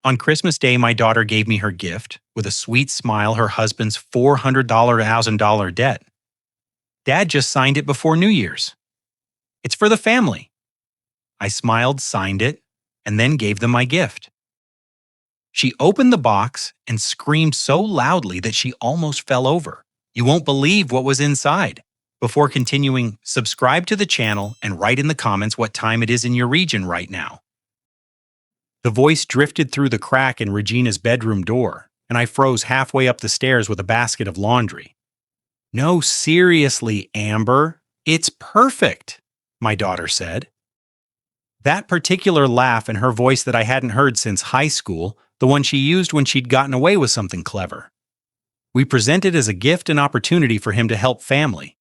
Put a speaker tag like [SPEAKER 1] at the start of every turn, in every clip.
[SPEAKER 1] On Christmas Day, my daughter gave me her gift, with a sweet smile, her husband's $400,000 debt. Dad just signed it before New Year's. It's for the family. I smiled, signed it, and then gave them my gift. She opened the box and screamed so loudly that she almost fell over. You won't believe what was inside. Before continuing, subscribe to the channel and write in the comments what time it is in your region right now. The voice drifted through the crack in Regina's bedroom door, and I froze halfway up the stairs with a basket of laundry. No, seriously, Amber, it's perfect, my daughter said. That particular laugh in her voice that I hadn't heard since high school, the one she used when she'd gotten away with something clever. We presented as a gift and opportunity for him to help family.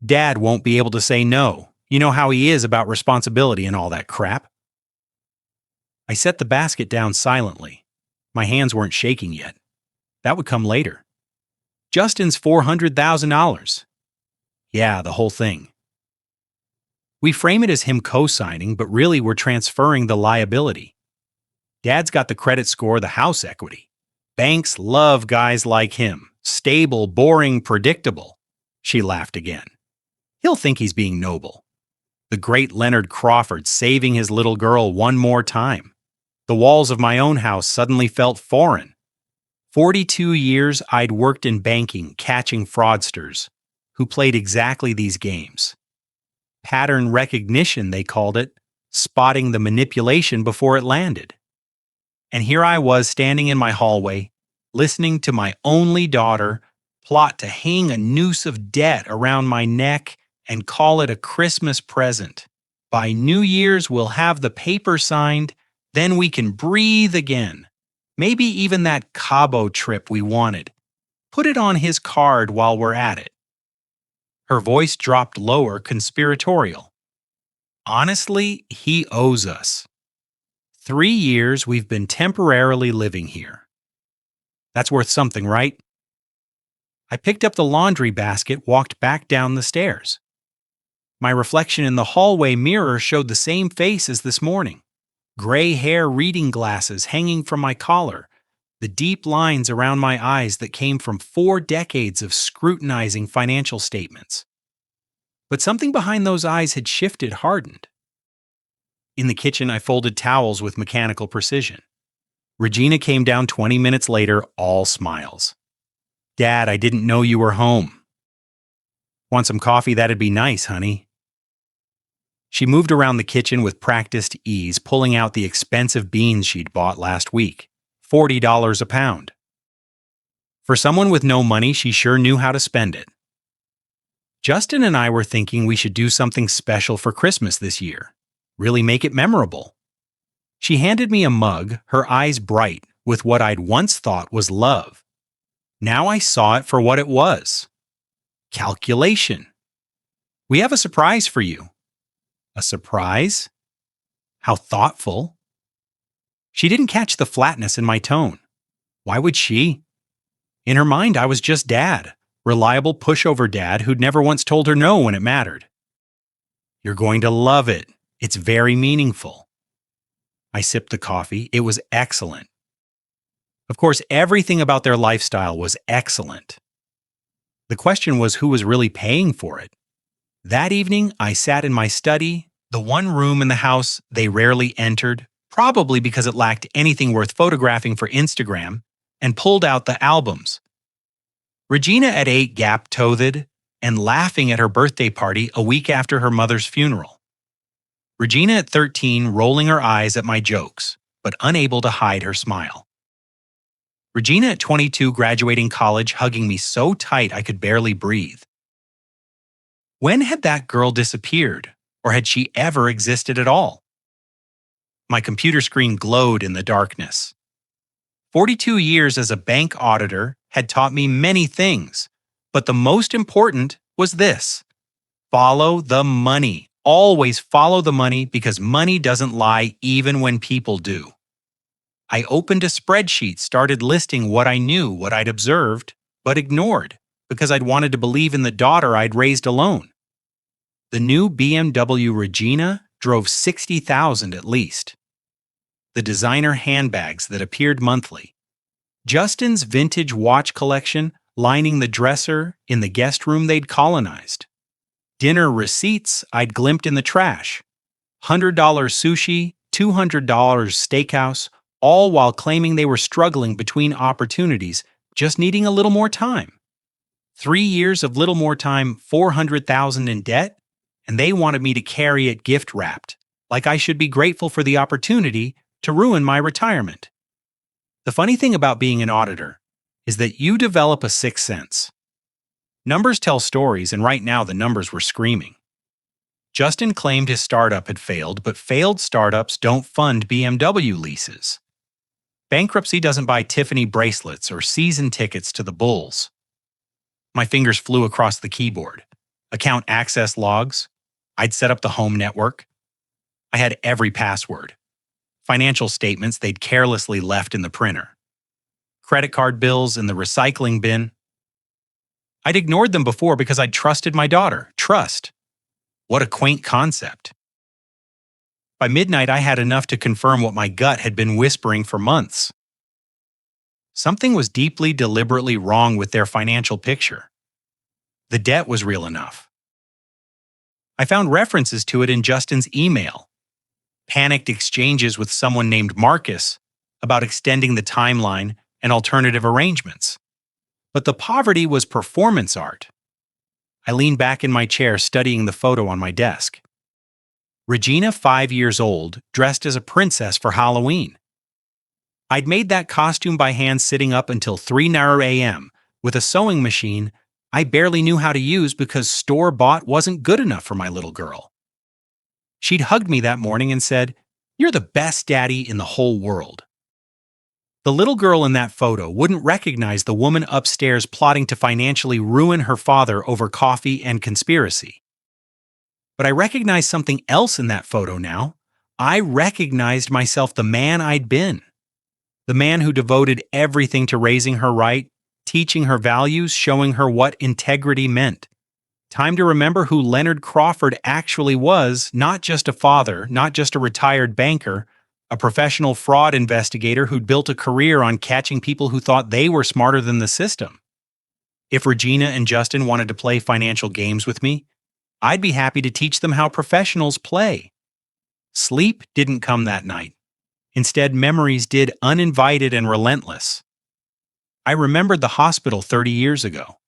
[SPEAKER 1] Dad won't be able to say no. You know how he is about responsibility and all that crap. I set the basket down silently. My hands weren't shaking yet. That would come later. Justin's $400,000. Yeah, the whole thing. We frame it as him co-signing, but really we're transferring the liability. Dad's got the credit score, the house equity. Banks love guys like him. Stable, boring, predictable. She laughed again. He'll think he's being noble. The great Leonard Crawford saving his little girl one more time. The walls of my own house suddenly felt foreign. 42 years I'd worked in banking, catching fraudsters, who played exactly these games. Pattern recognition, they called it, spotting the manipulation before it landed. And here I was standing in my hallway, listening to my only daughter plot to hang a noose of debt around my neck and call it a Christmas present. By New Year's, we'll have the paper signed, then we can breathe again. Maybe even that Cabo trip we wanted. Put it on his card while we're at it. Her voice dropped lower, conspiratorial. Honestly, he owes us. 3 years we've been temporarily living here. That's worth something, right? I picked up the laundry basket, walked back down the stairs. My reflection in the hallway mirror showed the same face as this morning. Gray hair, reading glasses hanging from my collar, the deep lines around my eyes that came from 4 decades of scrutinizing financial statements. But something behind those eyes had shifted, hardened. In the kitchen, I folded towels with mechanical precision. Regina came down 20 minutes later, all smiles. Dad, I didn't know you were home. Want some coffee? That'd be nice, honey. She moved around the kitchen with practiced ease, pulling out the expensive beans she'd bought last week, $40 a pound. For someone with no money, she sure knew how to spend it. Justin and I were thinking we should do something special for Christmas this year. Really make it memorable. She handed me a mug, her eyes bright, with what I'd once thought was love. Now I saw it for what it was. Calculation. We have a surprise for you. A surprise? How thoughtful. She didn't catch the flatness in my tone. Why would she? In her mind, I was just Dad, reliable pushover dad who'd never once told her no when it mattered. You're going to love it. It's very meaningful. I sipped the coffee. It was excellent. Of course, everything about their lifestyle was excellent. The question was who was really paying for it. That evening, I sat in my study, the one room in the house they rarely entered, probably because it lacked anything worth photographing for Instagram, and pulled out the albums. Regina at 8 gap-toothed and laughing at her birthday party a week after her mother's funeral. Regina at 13 rolling her eyes at my jokes, but unable to hide her smile. Regina at 22 graduating college hugging me so tight I could barely breathe. When had that girl disappeared, or had she ever existed at all? My computer screen glowed in the darkness. 42 years as a bank auditor had taught me many things, but the most important was this. Follow the money. Always follow the money because money doesn't lie even when people do. I opened a spreadsheet, started listing what I knew, what I'd observed, but ignored because I'd wanted to believe in the daughter I'd raised alone. The new BMW Regina drove $60,000 at least. the designer handbags that appeared monthly, Justin's vintage watch collection lining the dresser in the guest room they'd colonized, dinner receipts I'd glimpsed in the trash, $100 sushi, $200 steakhouse, all while claiming they were struggling between opportunities, just needing a little more time. 3 years of little more time, $400,000 in debt, and they wanted me to carry it gift wrapped, like I should be grateful for the opportunity to ruin my retirement. The funny thing about being an auditor is that you develop a sixth sense. Numbers tell stories, and right now the numbers were screaming. Justin claimed his startup had failed, but failed startups don't fund BMW leases. Bankruptcy doesn't buy Tiffany bracelets or season tickets to the Bulls. My fingers flew across the keyboard. Account access logs. I'd set up the home network. I had every password. Financial statements they'd carelessly left in the printer. Credit card bills in the recycling bin. I'd ignored them before because I'd trusted my daughter. Trust. What a quaint concept. By midnight, I had enough to confirm what my gut had been whispering for months. Something was deeply, deliberately wrong with their financial picture. The debt was real enough. I found references to it in Justin's email. Panicked exchanges with someone named Marcus about extending the timeline and alternative arrangements. But the poverty was performance art. I leaned back in my chair studying the photo on my desk. Regina, 5 years old, dressed as a princess for Halloween. I'd made that costume by hand sitting up until 3 a.m. with a sewing machine I barely knew how to use because store-bought wasn't good enough for my little girl. She'd hugged me that morning and said, "You're the best daddy in the whole world." The little girl in that photo wouldn't recognize the woman upstairs plotting to financially ruin her father over coffee and conspiracy. But I recognized something else in that photo now. I recognized myself the man I'd been. The man who devoted everything to raising her right, teaching her values, showing her what integrity meant. Time to remember who Leonard Crawford actually was, not just a father, not just a retired banker, a professional fraud investigator who'd built a career on catching people who thought they were smarter than the system. If Regina and Justin wanted to play financial games with me, I'd be happy to teach them how professionals play. Sleep didn't come that night. Instead, memories did, uninvited and relentless. I remembered the hospital 30 years ago.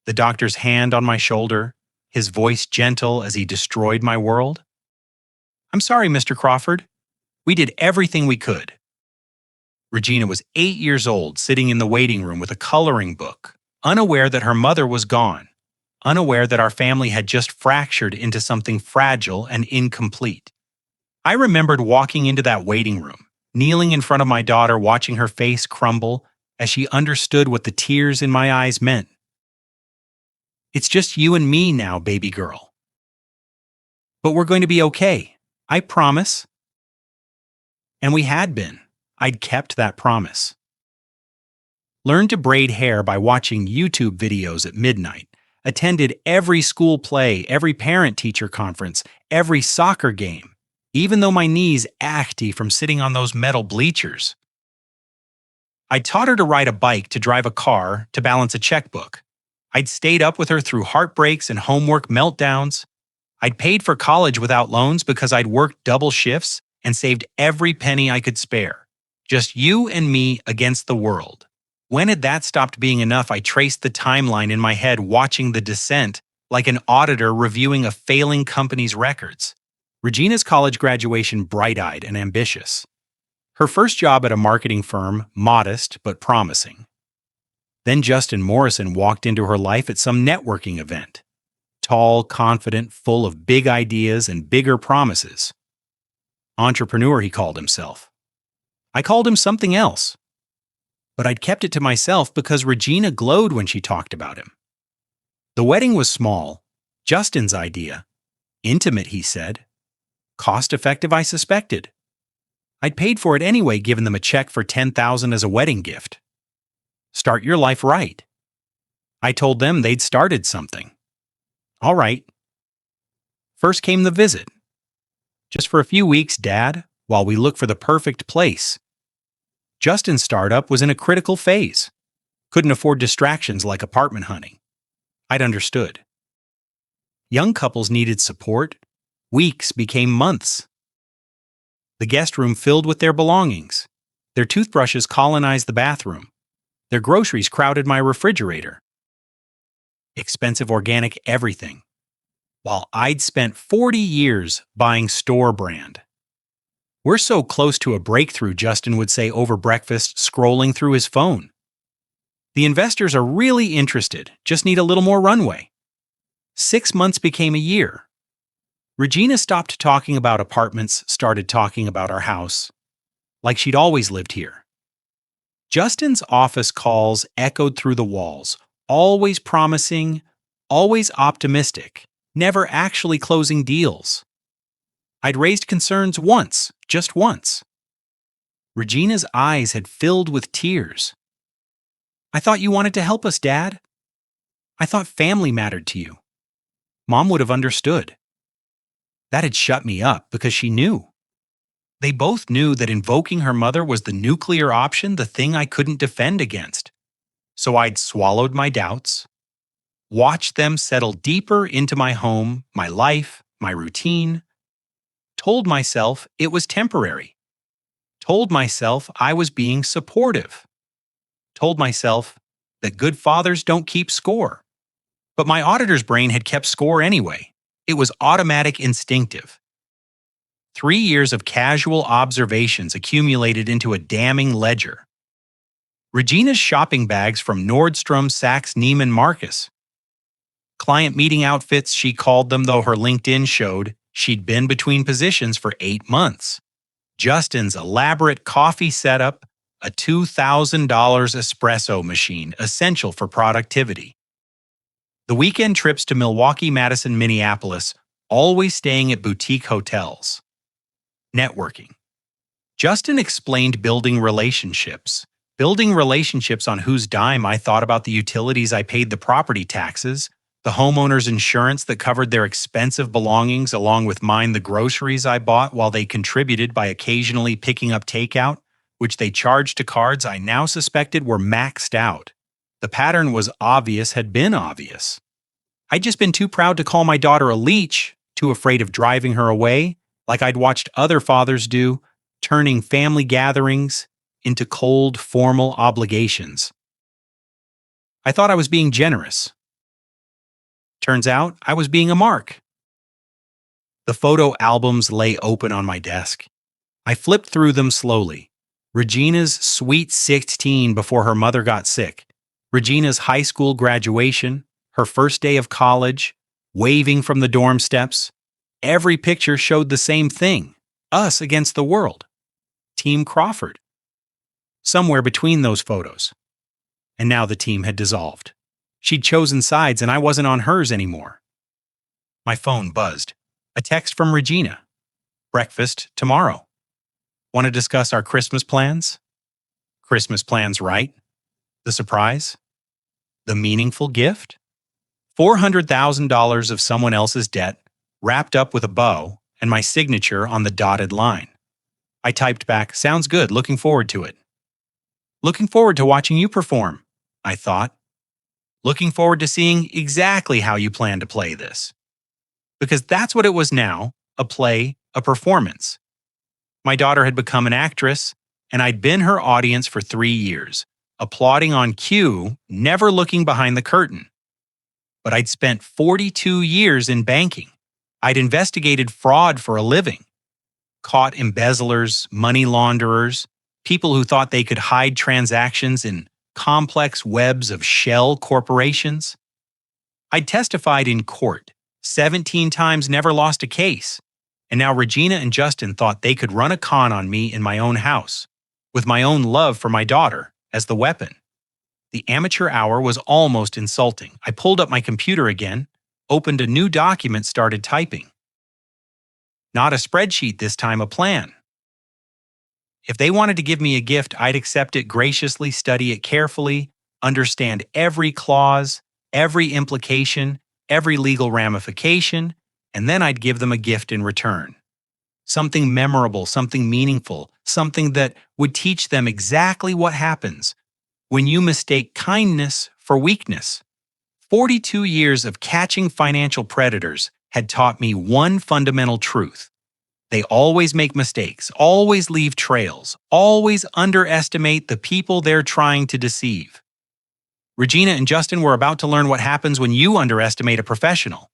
[SPEAKER 1] The doctor's hand on my shoulder, his voice gentle as he destroyed my world. "I'm sorry, Mr. Crawford. We did everything we could." Regina was 8 years old, sitting in the waiting room with a coloring book, unaware that her mother was gone, unaware that our family had just fractured into something fragile and incomplete. I remembered walking into that waiting room, kneeling in front of my daughter, watching her face crumble as she understood what the tears in my eyes meant. "It's just you and me now, baby girl. But we're going to be okay. I promise." And we had been. I'd kept that promise. Learned to braid hair by watching YouTube videos at midnight. Attended every school play, every parent-teacher conference, every soccer game, even though my knees achy from sitting on those metal bleachers. I taught her to ride a bike, to drive a car, to balance a checkbook. I'd stayed up with her through heartbreaks and homework meltdowns. I'd paid for college without loans because I'd worked double shifts and saved every penny I could spare. Just you and me against the world. When had that stopped being enough? I traced the timeline in my head, watching the descent like an auditor reviewing a failing company's records. Regina's college graduation bright-eyed and ambitious. Her first job at a marketing firm, modest but promising. Then Justin Morrison walked into her life at some networking event. Tall, confident, full of big ideas and bigger promises. Entrepreneur, he called himself. I called him something else. But I'd kept it to myself because Regina glowed when she talked about him. The wedding was small, Justin's idea. Intimate, he said. Cost-effective, I suspected. I'd paid for it anyway, given them a check for $10,000 as a wedding gift. Start your life right. I told them they'd started something. All right. First came the visit. Just for a few weeks, Dad, while we look for the perfect place. Justin's startup was in a critical phase. Couldn't afford distractions like apartment hunting. I'd understood. Young couples needed support. Weeks became months. The guest room filled with their belongings. Their toothbrushes colonized the bathroom. Their groceries crowded my refrigerator. Expensive organic everything, while I'd spent 40 years buying store brand. "We're so close to a breakthrough," Justin would say over breakfast, scrolling through his phone. "The investors are really interested, just need a little more runway." 6 months became a year. Regina stopped talking about apartments, started talking about our house, like she'd always lived here. Justin's office calls echoed through the walls, always promising, always optimistic, never actually closing deals. I'd raised concerns once, just once. Regina's eyes had filled with tears. "I thought you wanted to help us, Dad. I thought family mattered to you. Mom would have understood." That had shut me up because she knew. They both knew that invoking her mother was the nuclear option, the thing I couldn't defend against. So I'd swallowed my doubts, watched them settle deeper into my home, my life, my routine, told myself it was temporary, told myself I was being supportive, told myself that good fathers don't keep score. But my auditor's brain had kept score anyway. It was automatic, instinctive. 3 years of casual observations accumulated into a damning ledger. Regina's shopping bags from Nordstrom, Saks, Neiman Marcus. Client meeting outfits, she called them, though her LinkedIn showed she'd been between positions for 8 months. Justin's elaborate coffee setup, a $2,000 espresso machine, essential for productivity. The weekend trips to Milwaukee, Madison, Minneapolis, always staying at boutique hotels. Networking. Justin explained building relationships. Building relationships on whose dime I thought about the utilities I paid, the property taxes, the homeowner's insurance that covered their expensive belongings along with mine, the groceries I bought while they contributed by occasionally picking up takeout, which they charged to cards I now suspected were maxed out. The pattern was obvious, had been obvious. I'd just been too proud to call my daughter a leech, too afraid of driving her away, like I'd watched other fathers do, turning family gatherings into cold, formal obligations. I thought I was being generous. Turns out I was being a mark. The photo albums lay open on my desk. I flipped through them slowly. Regina's sweet 16 before her mother got sick. Regina's high school graduation, her first day of college, waving from the dorm steps. Every picture showed the same thing, us against the world. Team Crawford. Somewhere between those photos. And now the team had dissolved. She'd chosen sides and I wasn't on hers anymore. My phone buzzed. A text from Regina. "Breakfast tomorrow. Want to discuss our Christmas plans?" Christmas plans, right? The surprise? The meaningful gift? $400,000 of someone else's debt, wrapped up with a bow, and my signature on the dotted line. I typed back, "Sounds good, looking forward to it." Looking forward to watching you perform, I thought. Looking forward to seeing exactly how you plan to play this. Because that's what it was now, a play, a performance. My daughter had become an actress, and I'd been her audience for 3 years, applauding on cue, never looking behind the curtain. But I'd spent 42 years in banking. I'd investigated fraud for a living, caught embezzlers, money launderers, people who thought they could hide transactions in complex webs of shell corporations. I'd testified in court, 17 times, never lost a case. And now Regina and Justin thought they could run a con on me in my own house, with my own love for my daughter as the weapon. The amateur hour was almost insulting. I pulled up my computer again, opened a new document, started typing. Not a spreadsheet this time, a plan. If they wanted to give me a gift, I'd accept it graciously, study it carefully, understand every clause, every implication, every legal ramification, and then I'd give them a gift in return. Something memorable, something meaningful, something that would teach them exactly what happens when you mistake kindness for weakness. 42 years of catching financial predators had taught me one fundamental truth. They always make mistakes, always leave trails, always underestimate the people they're trying to deceive. Regina and Justin were about to learn what happens when you underestimate a professional.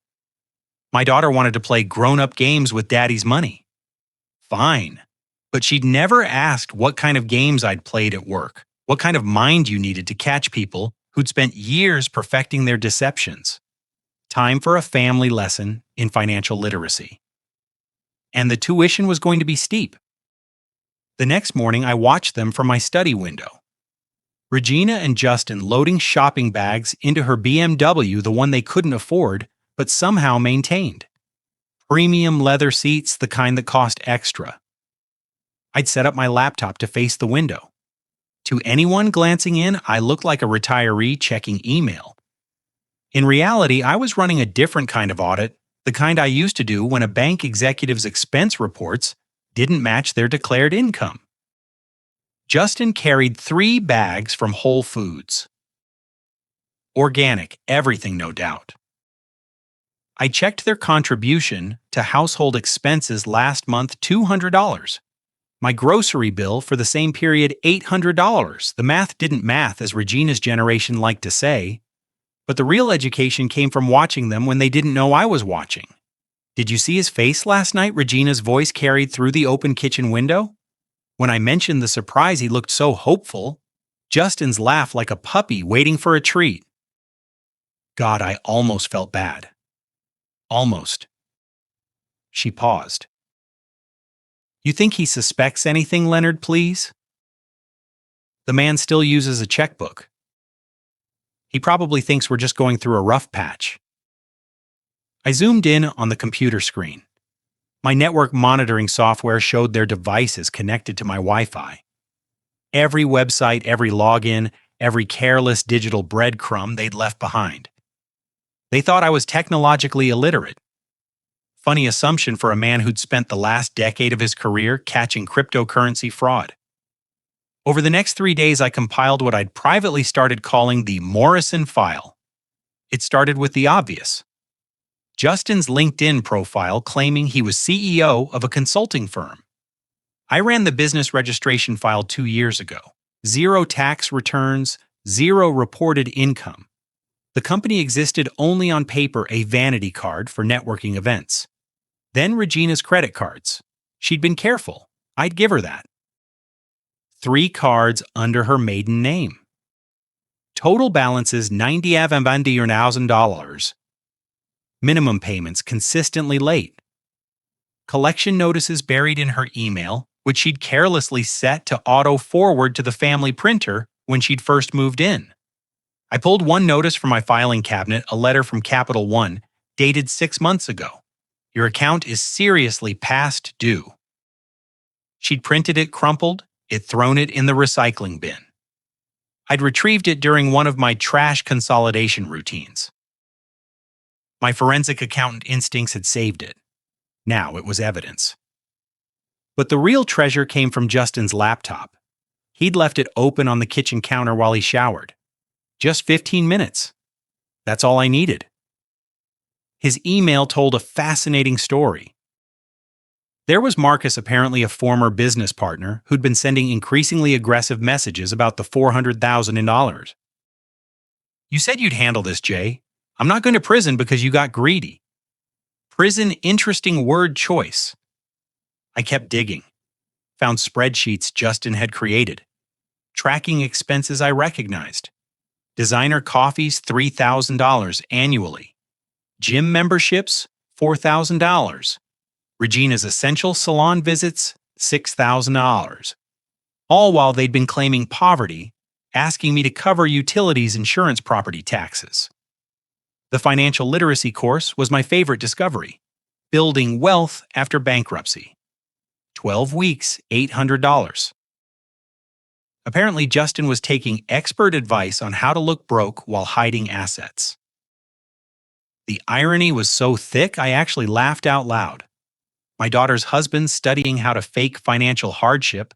[SPEAKER 1] My daughter wanted to play grown-up games with daddy's money. Fine. But she'd never asked what kind of games I'd played at work, what kind of mind you needed to catch people who'd spent years perfecting their deceptions. Time for a family lesson in financial literacy. And the tuition was going to be steep. The next morning, I watched them from my study window. Regina and Justin loading shopping bags into her BMW, the one they couldn't afford, but somehow maintained. Premium leather seats, the kind that cost extra. I'd set up my laptop to face the window. To anyone glancing in, I looked like a retiree checking email. In reality, I was running a different kind of audit, the kind I used to do when a bank executive's expense reports didn't match their declared income. Justin carried 3 bags from Whole Foods. Organic, everything no doubt. I checked their contribution to household expenses last month, $200. My grocery bill for the same period, $800. The math didn't math, as Regina's generation liked to say, but the real education came from watching them when they didn't know I was watching. Did you see his face last night? Regina's voice carried through the open kitchen window. When I mentioned the surprise, he looked so hopeful. Justin's laugh like a puppy waiting for a treat. God, I almost felt bad. Almost. She paused. You think he suspects anything, Leonard, please? The man still uses a checkbook. He probably thinks we're just going through a rough patch. I zoomed in on the computer screen. My network monitoring software showed their devices connected to my Wi-Fi. Every website, every login, every careless digital breadcrumb they'd left behind. They thought I was technologically illiterate. Funny assumption for a man who'd spent the last decade of his career catching cryptocurrency fraud. Over the next 3 days, I compiled what I'd privately started calling the Morrison File. It started with the obvious. Justin's LinkedIn profile claiming he was CEO of a consulting firm. I ran the business registration file 2 years ago. 0 tax returns, 0 reported income. The company existed only on paper, a vanity card for networking events. Then Regina's credit cards. She'd been careful. I'd give her that. 3 cards under her maiden name. Total balances $90,000. Minimum payments consistently late. Collection notices buried in her email, which she'd carelessly set to auto-forward to the family printer when she'd first moved in. I pulled one notice from my filing cabinet, a letter from Capital One, dated 6 months ago. Your account is seriously past due. She'd printed it crumpled, it thrown it in the recycling bin. I'd retrieved it during one of my trash consolidation routines. My forensic accountant instincts had saved it. Now it was evidence. But the real treasure came from Justin's laptop. He'd left it open on the kitchen counter while he showered. Just 15 minutes. That's all I needed. His email told a fascinating story. There was Marcus, apparently a former business partner, who'd been sending increasingly aggressive messages about the $400,000. You said you'd handle this, Jay. I'm not going to prison because you got greedy. Prison, interesting word choice. I kept digging. Found spreadsheets Justin had created. Tracking expenses I recognized. Designer coffees, $3,000 annually. Gym memberships, $4,000. Regina's essential salon visits, $6,000. All while they'd been claiming poverty, asking me to cover utilities, insurance, property taxes. The financial literacy course was my favorite discovery. Building wealth after bankruptcy. 12 weeks, $800. Apparently, Justin was taking expert advice on how to look broke while hiding assets. The irony was so thick, I actually laughed out loud. My daughter's husband studying how to fake financial hardship,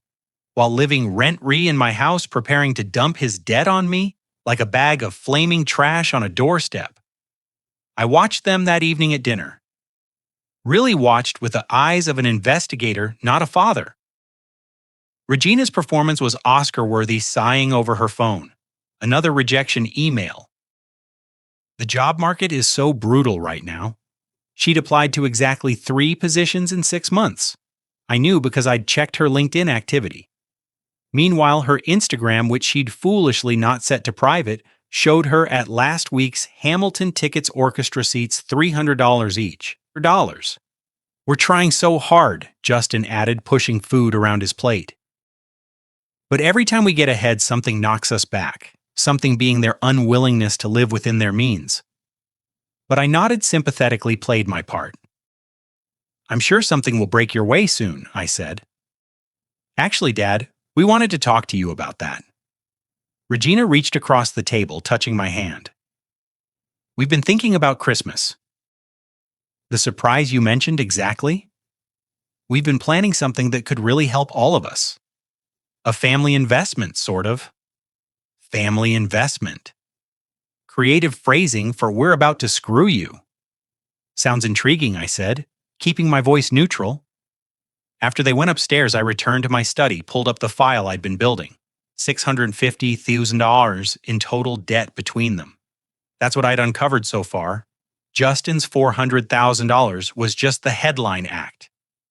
[SPEAKER 1] while living rent-free in my house preparing to dump his debt on me like a bag of flaming trash on a doorstep. I watched them that evening at dinner. Really watched with the eyes of an investigator, not a father. Regina's performance was Oscar-worthy, sighing over her phone. Another rejection email. The job market is so brutal right now. She'd applied to exactly 3 positions in 6 months. I knew because I'd checked her LinkedIn activity. Meanwhile, her Instagram, which she'd foolishly not set to private, showed her at last week's Hamilton Tickets Orchestra seats $300 each. Dollars. We're trying so hard, Justin added, pushing food around his plate. But every time we get ahead, something knocks us back, something being their unwillingness to live within their means. But I nodded sympathetically, played my part. I'm sure something will break your way soon, I said. Actually, Dad, we wanted to talk to you about that. Regina reached across the table, touching my hand. We've been thinking about Christmas. The surprise you mentioned exactly? We've been planning something that could really help all of us. A family investment, sort of. Family investment. Creative phrasing for we're about to screw you. Sounds intriguing, I said, keeping my voice neutral. After they went upstairs, I returned to my study, pulled up the file I'd been building. $650,000 in total debt between them. That's what I'd uncovered so far. Justin's $400,000 was just the headline act.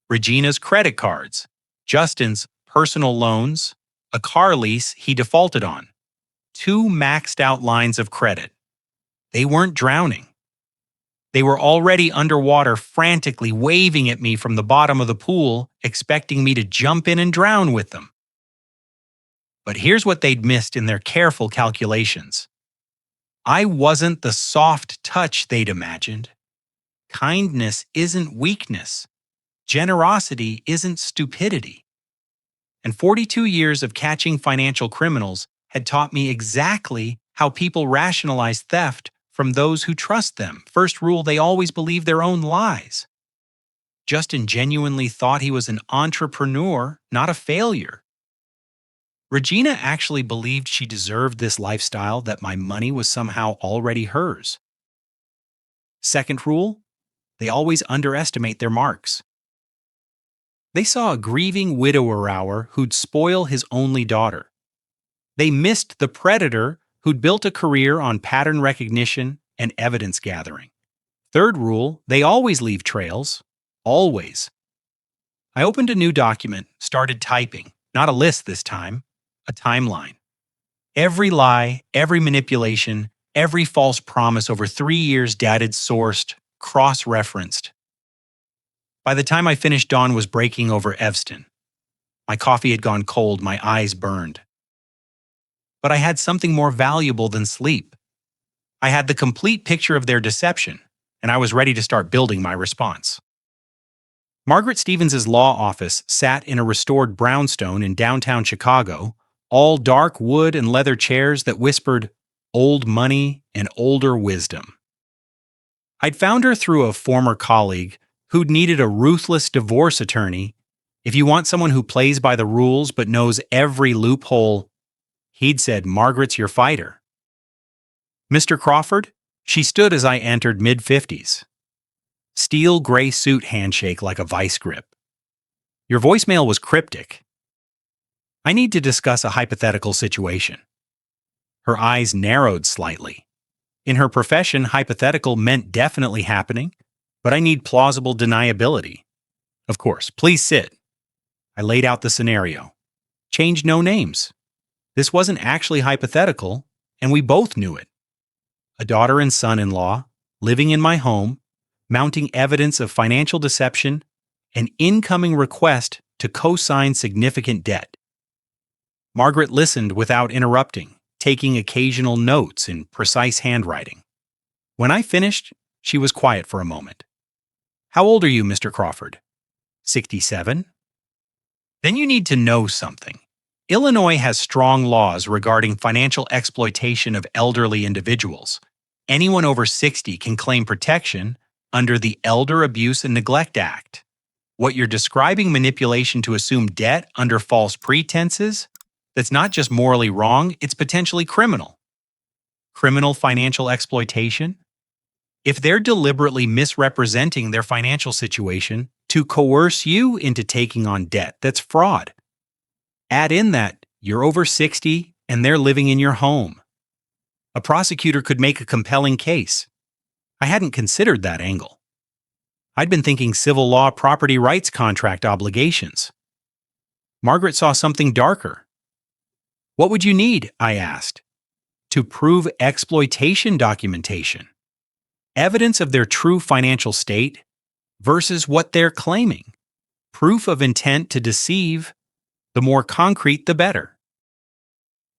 [SPEAKER 1] Regina's credit cards. Justin's personal loans. A car lease he defaulted on. 2 maxed out lines of credit. They weren't drowning. They were already underwater, frantically waving at me from the bottom of the pool, expecting me to jump in and drown with them. But here's what they'd missed in their careful calculations. I wasn't the soft touch they'd imagined. Kindness isn't weakness. Generosity isn't stupidity. And 42 years of catching financial criminals had taught me exactly how people rationalize theft from those who trust them. First rule, they always believe their own lies. Justin genuinely thought he was an entrepreneur, not a failure. Regina actually believed she deserved this lifestyle, that my money was somehow already hers. Second rule, they always underestimate their marks. They saw a grieving widower who'd spoil his only daughter. They missed the predator who'd built a career on pattern recognition and evidence gathering. Third rule, they always leave trails. Always. I opened a new document, started typing, not a list this time, a timeline. Every lie, every manipulation, every false promise over 3 years dated, sourced, cross-referenced. By the time I finished, dawn was breaking over Evanston. My coffee had gone cold, my eyes burned. But I had something more valuable than sleep. I had the complete picture of their deception, and I was ready to start building my response. Margaret Stevens's law office sat in a restored brownstone in downtown Chicago, all dark wood and leather chairs that whispered old money and older wisdom. I'd found her through a former colleague who'd needed a ruthless divorce attorney. If you want someone who plays by the rules but knows every loophole, he'd said, Margaret's your fighter. Mr. Crawford? She stood as I entered, mid-50s. Steel gray suit handshake like a vice grip. Your voicemail was cryptic. I need to discuss a hypothetical situation. Her eyes narrowed slightly. In her profession, hypothetical meant definitely happening, but I need plausible deniability. Of course, please sit. I laid out the scenario. Change no names. This wasn't actually hypothetical, and we both knew it. A daughter and son-in-law, living in my home, mounting evidence of financial deception, an incoming request to co-sign significant debt. Margaret listened without interrupting, taking occasional notes in precise handwriting. When I finished, she was quiet for a moment. How old are you, Mr. Crawford? 67. Then you need to know something. Illinois has strong laws regarding financial exploitation of elderly individuals. Anyone over 60 can claim protection under the Elder Abuse and Neglect Act. What you're describing manipulation to assume debt under false pretenses? That's not just morally wrong, it's potentially criminal. Criminal financial exploitation? If they're deliberately misrepresenting their financial situation to coerce you into taking on debt, that's fraud. Add in that you're over 60 and they're living in your home. A prosecutor could make a compelling case. I hadn't considered that angle. I'd been thinking civil law property rights contract obligations. Margaret saw something darker. What would you need, I asked, to prove exploitation documentation? Evidence of their true financial state versus what they're claiming. Proof of intent to deceive, the more concrete the better.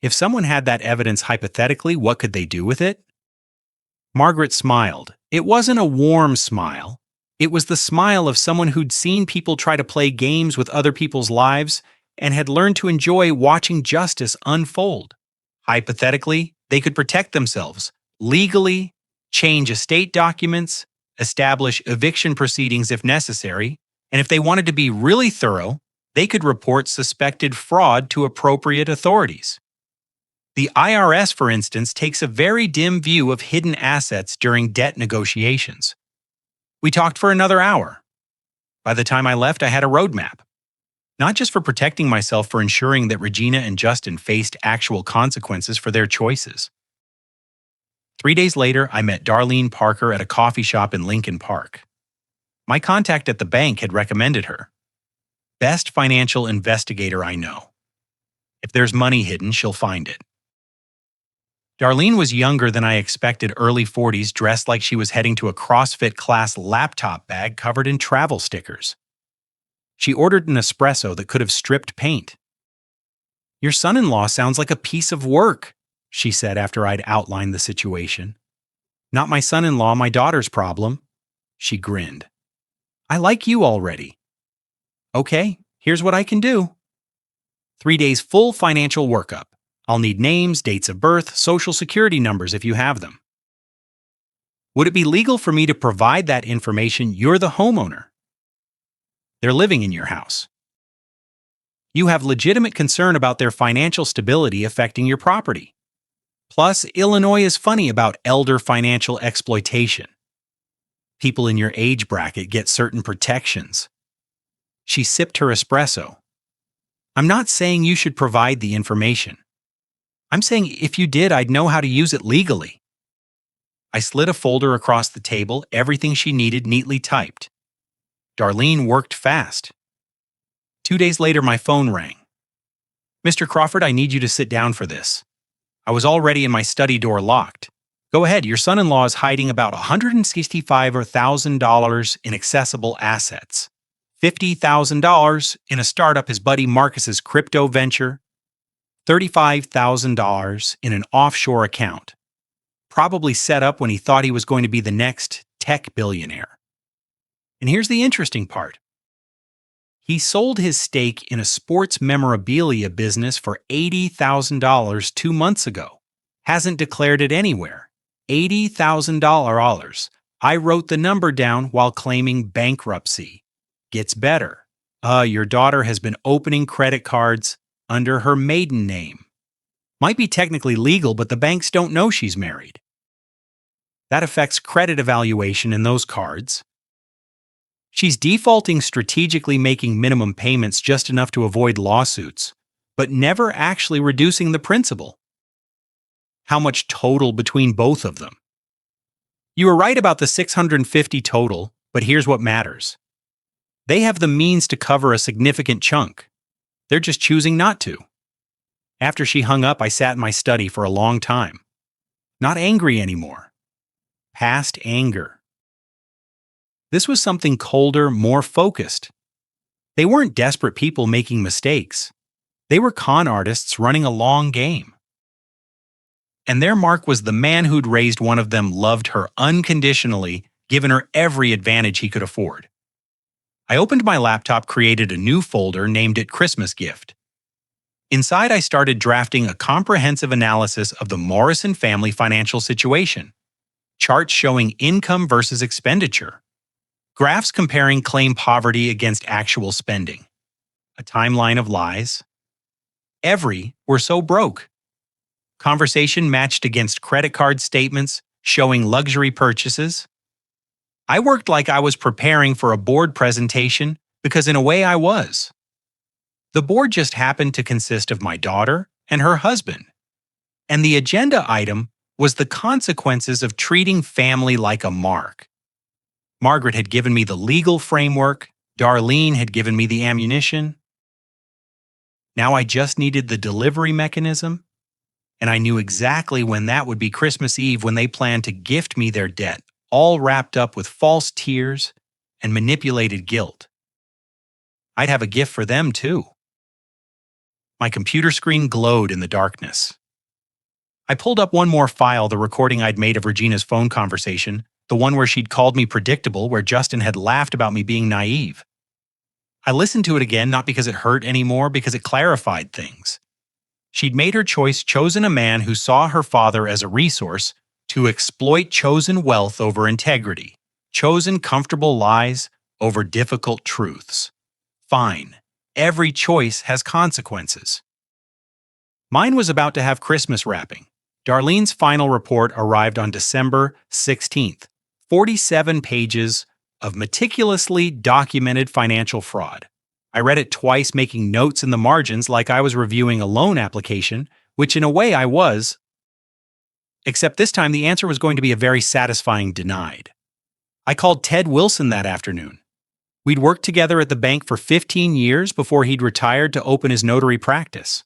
[SPEAKER 1] If someone had that evidence hypothetically, what could they do with it? Margaret smiled. It wasn't a warm smile. It was the smile of someone who'd seen people try to play games with other people's lives and had learned to enjoy watching justice unfold. Hypothetically, they could protect themselves, legally, change estate documents, establish eviction proceedings if necessary, and if they wanted to be really thorough, they could report suspected fraud to appropriate authorities. The IRS, for instance, takes a very dim view of hidden assets during debt negotiations. We talked for another hour. By the time I left, I had a roadmap. Not just for protecting myself, for ensuring that Regina and Justin faced actual consequences for their choices. 3 days later, I met Darlene Parker at a coffee shop in Lincoln Park. My contact at the bank had recommended her. Best financial investigator I know. If there's money hidden, she'll find it. Darlene was younger than I expected, early 40s, dressed like she was heading to a CrossFit class, laptop bag covered in travel stickers. She ordered an espresso that could have stripped paint. "Your son-in-law sounds like a piece of work," she said after I'd outlined the situation. "Not my son-in-law, my daughter's problem." She grinned. "I like you already." "Okay, here's what I can do." 3 days full financial workup. I'll need names, dates of birth, social security numbers if you have them. Would it be legal for me to provide that information? You're the homeowner. They're living in your house. You have legitimate concern about their financial stability affecting your property. Plus, Illinois is funny about elder financial exploitation. People in your age bracket get certain protections. She sipped her espresso. "I'm not saying you should provide the information. I'm saying if you did, I'd know how to use it legally." I slid a folder across the table, everything she needed neatly typed. Darlene worked fast. 2 days later, my phone rang. "Mr. Crawford, I need you to sit down for this." I was already in my study door locked. "Go ahead, your son-in-law is hiding about $165,000 in accessible assets. $50,000 in a startup his buddy Marcus's crypto venture. $35,000 in an offshore account. Probably set up when he thought he was going to be the next tech billionaire. And here's the interesting part. He sold his stake in a sports memorabilia business for $80,000 2 months ago. Hasn't declared it anywhere. $80,000. I wrote the number down while claiming bankruptcy. Gets better. Your daughter has been opening credit cards under her maiden name. Might be technically legal, but the banks don't know she's married. That affects credit evaluation in those cards. She's defaulting, strategically making minimum payments just enough to avoid lawsuits, but never actually reducing the principal. How much total between both of them? You were right about the $650 total, but here's what matters. They have the means to cover a significant chunk. They're just choosing not to. After she hung up, I sat in my study for a long time. Not angry anymore. Past anger. This was something colder, more focused. They weren't desperate people making mistakes. They were con artists running a long game. And their mark was the man who'd raised one of them loved her unconditionally, given her every advantage he could afford. I opened my laptop, created a new folder, named it Christmas Gift. Inside, I started drafting a comprehensive analysis of the Morrison family financial situation. Charts showing income versus expenditure. Graphs comparing claim poverty against actual spending. A timeline of lies. Every were so broke. Conversation matched against credit card statements showing luxury purchases. I worked like I was preparing for a board presentation because in a way I was. The board just happened to consist of my daughter and her husband. And the agenda item was the consequences of treating family like a mark. Margaret had given me the legal framework, Darlene had given me the ammunition. Now I just needed the delivery mechanism, and I knew exactly when that would be Christmas Eve when they planned to gift me their debt, all wrapped up with false tears and manipulated guilt. I'd have a gift for them too. My computer screen glowed in the darkness. I pulled up one more file, the recording I'd made of Regina's phone conversation, the one where she'd called me predictable, where Justin had laughed about me being naive. I listened to it again, not because it hurt anymore, because it clarified things. She'd made her choice, chosen a man who saw her father as a resource to exploit chosen wealth over integrity, chosen comfortable lies over difficult truths. Fine. Every choice has consequences. Mine was about to have Christmas wrapping. Darlene's final report arrived on December 16th. 47 pages of meticulously documented financial fraud. I read it twice, making notes in the margins like I was reviewing a loan application, which in a way I was, except this time the answer was going to be a very satisfying denied. I called Ted Wilson that afternoon. We'd worked together at the bank for 15 years before he'd retired to open his notary practice.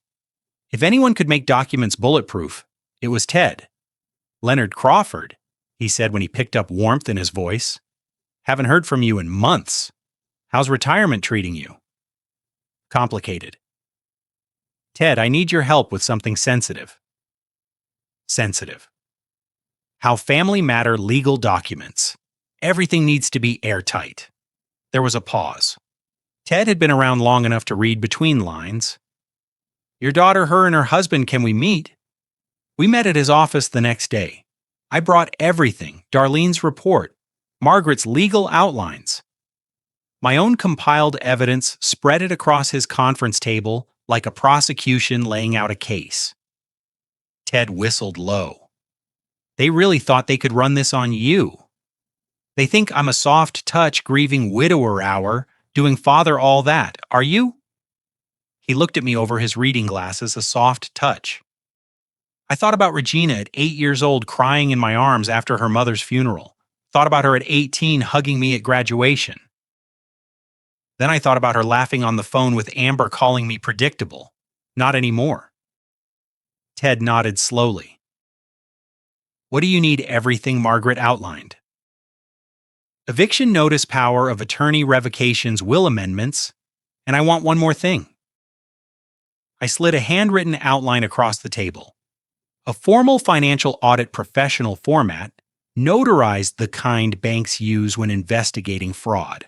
[SPEAKER 1] If anyone could make documents bulletproof, it was Ted. Leonard Crawford, he said when he picked up warmth in his voice. Haven't heard from you in months. How's retirement treating you? Complicated. Ted, I need your help with something sensitive. Sensitive. How family matter legal documents. Everything needs to be airtight. There was a pause. Ted had been around long enough to read between lines. Your daughter, her and her husband, can we meet? We met at his office the next day. I brought everything, Darlene's report, Margaret's legal outlines. My own compiled evidence spread it across his conference table like a prosecution laying out a case. Ted whistled low. They really thought they could run this on you. They think I'm a soft touch grieving widower hour, doing father all that. Are you? He looked at me over his reading glasses, a soft touch. I thought about Regina at 8 years old crying in my arms after her mother's funeral. Thought about her at 18 hugging me at graduation. Then I thought about her laughing on the phone with Amber calling me predictable. Not anymore. Ted nodded slowly. What do you need everything Margaret outlined? Eviction notice power of attorney revocations, will amendments, and I want one more thing. I slid a handwritten outline across the table. A formal financial audit professional format, notarized the kind banks use when investigating fraud.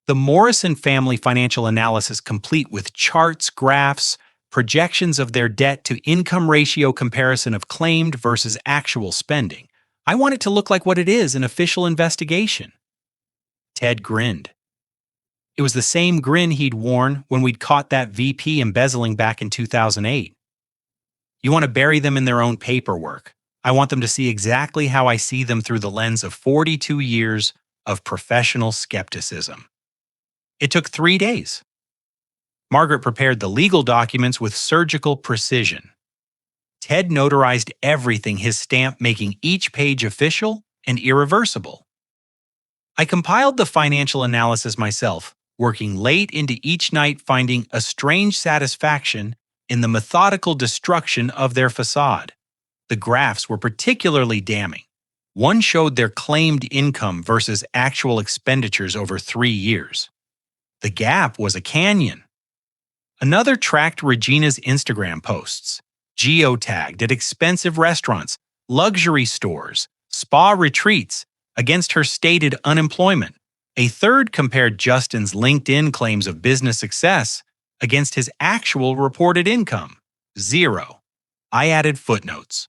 [SPEAKER 1] The Morrison family financial analysis complete with charts, graphs, projections of their debt to income ratio comparison of claimed versus actual spending. I want it to look like what it is, an official investigation. Ted grinned. It was the same grin he'd worn when we'd caught that VP embezzling back in 2008. You want to bury them in their own paperwork. I want them to see exactly how I see them through the lens of 42 years of professional skepticism. It took 3 days. Margaret prepared the legal documents with surgical precision. Ted notarized everything, his stamp making each page official and irreversible. I compiled the financial analysis myself, working late into each night, finding a strange satisfaction in the methodical destruction of their facade. The graphs were particularly damning. One showed their claimed income versus actual expenditures over 3 years. The gap was a canyon. Another tracked Regina's Instagram posts, geotagged at expensive restaurants, luxury stores, spa retreats against her stated unemployment. A third compared Justin's LinkedIn claims of business success against his actual reported income. 0. I added footnotes.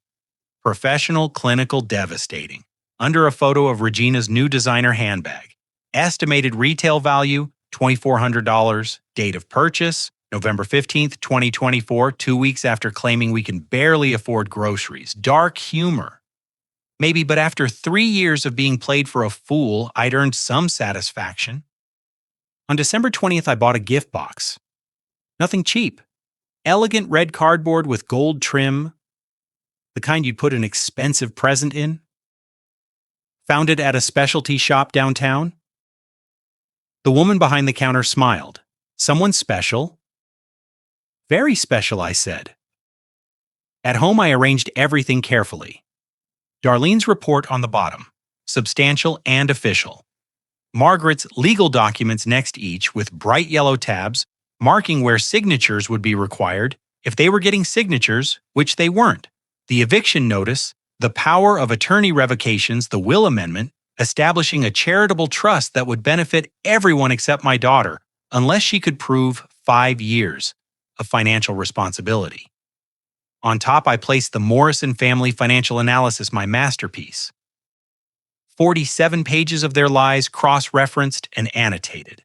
[SPEAKER 1] Professional, clinical, devastating. Under a photo of Regina's new designer handbag. Estimated retail value, $2,400. Date of purchase, November 15th, 2024, 2 weeks after claiming we can barely afford groceries. Dark humor. Maybe, but after 3 years of being played for a fool, I'd earned some satisfaction. On December 20th, I bought a gift box. Nothing cheap. Elegant red cardboard with gold trim, the kind you'd put an expensive present in. Found it at a specialty shop downtown. The woman behind the counter smiled. Someone special? Very special, I said. At home, I arranged everything carefully. Darlene's report on the bottom, substantial and official. Margaret's legal documents next each with bright yellow tabs, marking where signatures would be required if they were getting signatures, which they weren't. The eviction notice, the power of attorney revocations, the will amendment, establishing a charitable trust that would benefit everyone except my daughter, unless she could prove 5 years of financial responsibility. On top, I placed the Morrison Family Financial Analysis, my masterpiece. 47 pages of their lies cross-referenced and annotated.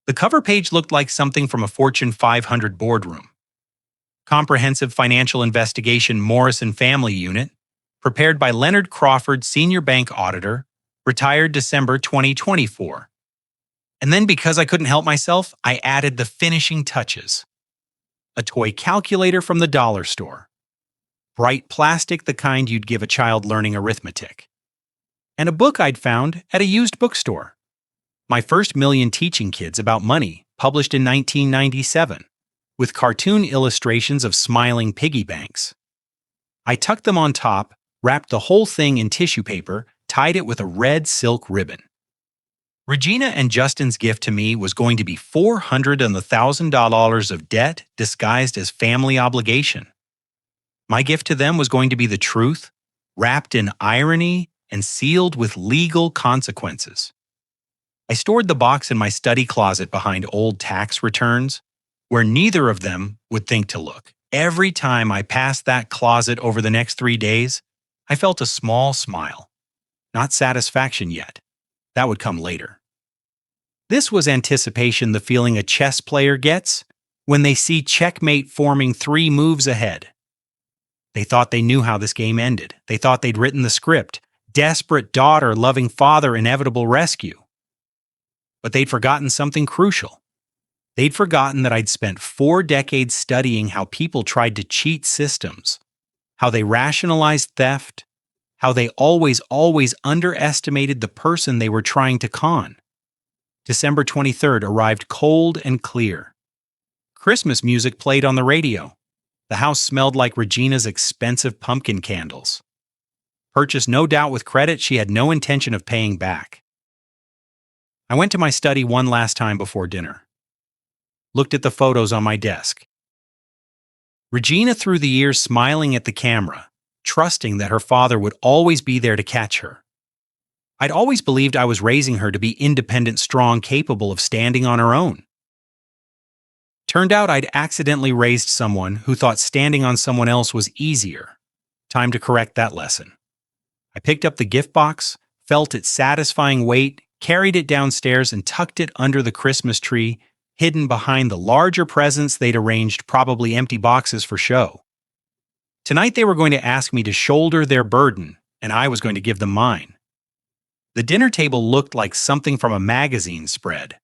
[SPEAKER 1] The cover page looked like something from a Fortune 500 boardroom. Comprehensive Financial Investigation Morrison Family Unit, prepared by Leonard Crawford, Senior Bank Auditor, retired December 2024. And then because I couldn't help myself, I added the finishing touches. A toy calculator from the dollar store. Bright plastic, the kind you'd give a child learning arithmetic. And a book I'd found at a used bookstore. My first million teaching kids about money, published in 1997, with cartoon illustrations of smiling piggy banks. I tucked them on top, wrapped the whole thing in tissue paper, tied it with a red silk ribbon. Regina and Justin's gift to me was going to be $400,000 of debt disguised as family obligation. My gift to them was going to be the truth, wrapped in irony and sealed with legal consequences. I stored the box in my study closet behind old tax returns, where neither of them would think to look. Every time I passed that closet over the next 3 days, I felt a small smile. Not satisfaction yet. That would come later. This was anticipation, the feeling a chess player gets when they see checkmate forming 3 moves ahead. They thought they knew how this game ended. They thought they'd written the script. Desperate daughter, loving father, inevitable rescue. But they'd forgotten something crucial. They'd forgotten that I'd spent 4 decades studying how people tried to cheat systems, how they rationalized theft, how they always underestimated the person they were trying to con. December 23rd arrived cold and clear. Christmas music played on the radio. The house smelled like Regina's expensive pumpkin candles. Purchased no doubt with credit she had no intention of paying back. I went to my study one last time before dinner. Looked at the photos on my desk. Regina through the years smiling at the camera, trusting that her father would always be there to catch her. I'd always believed I was raising her to be independent, strong, capable of standing on her own. Turned out I'd accidentally raised someone who thought standing on someone else was easier. Time to correct that lesson. I picked up the gift box, felt its satisfying weight, carried it downstairs and tucked it under the Christmas tree, hidden behind the larger presents they'd arranged, probably empty boxes for show. Tonight they were going to ask me to shoulder their burden, and I was going to give them mine. The dinner table looked like something from a magazine spread.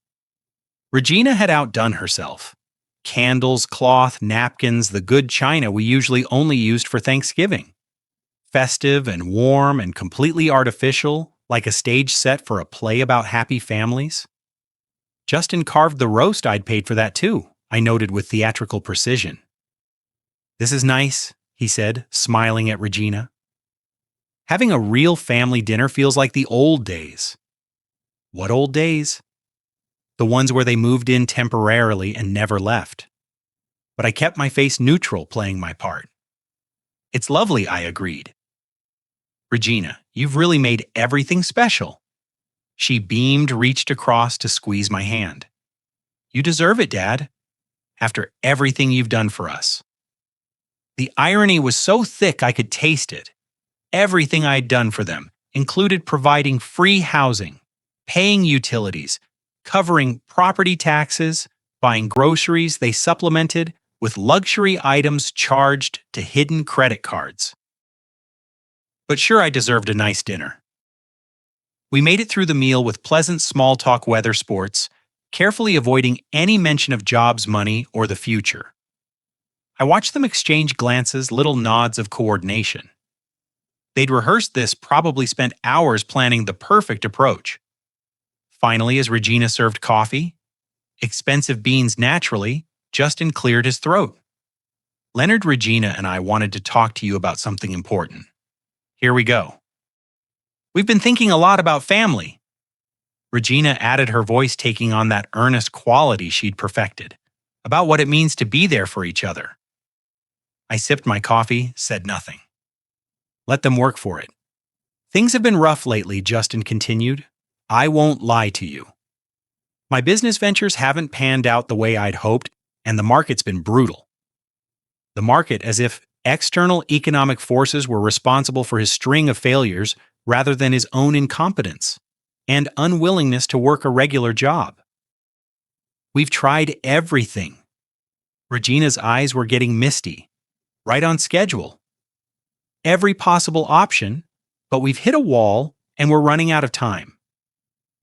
[SPEAKER 1] Regina had outdone herself. Candles, cloth, napkins, the good china we usually only used for Thanksgiving. Festive and warm and completely artificial, like a stage set for a play about happy families. Justin carved the roast. I'd paid for that too, I noted with theatrical precision. "This is nice," he said, smiling at Regina. Having a real family dinner feels like the old days. What old days? The ones where they moved in temporarily and never left. But I kept my face neutral, playing my part. "It's lovely," I agreed. "Regina, you've really made everything special." She beamed, reached across to squeeze my hand. "You deserve it, Dad, after everything you've done for us." The irony was so thick I could taste it. Everything I'd done for them included providing free housing, paying utilities, covering property taxes, buying groceries they supplemented with luxury items charged to hidden credit cards. But sure, I deserved a nice dinner. We made it through the meal with pleasant small talk weather sports, carefully avoiding any mention of jobs, money, or the future. I watched them exchange glances, little nods of coordination. They'd rehearsed this, probably spent hours planning the perfect approach. Finally, as Regina served coffee, expensive beans naturally, Justin cleared his throat. Leonard, Regina, and I wanted to talk to you about something important. Here we go. We've been thinking a lot about family. Regina added, her voice taking on that earnest quality she'd perfected, about what it means to be there for each other. I sipped my coffee, said nothing. Let them work for it. Things have been rough lately, Justin continued. I won't lie to you. My business ventures haven't panned out the way I'd hoped, and the market's been brutal. The market, as if external economic forces were responsible for his string of failures rather than his own incompetence and unwillingness to work a regular job. We've tried everything. Regina's eyes were getting misty. Right on schedule. Every possible option, but we've hit a wall and we're running out of time.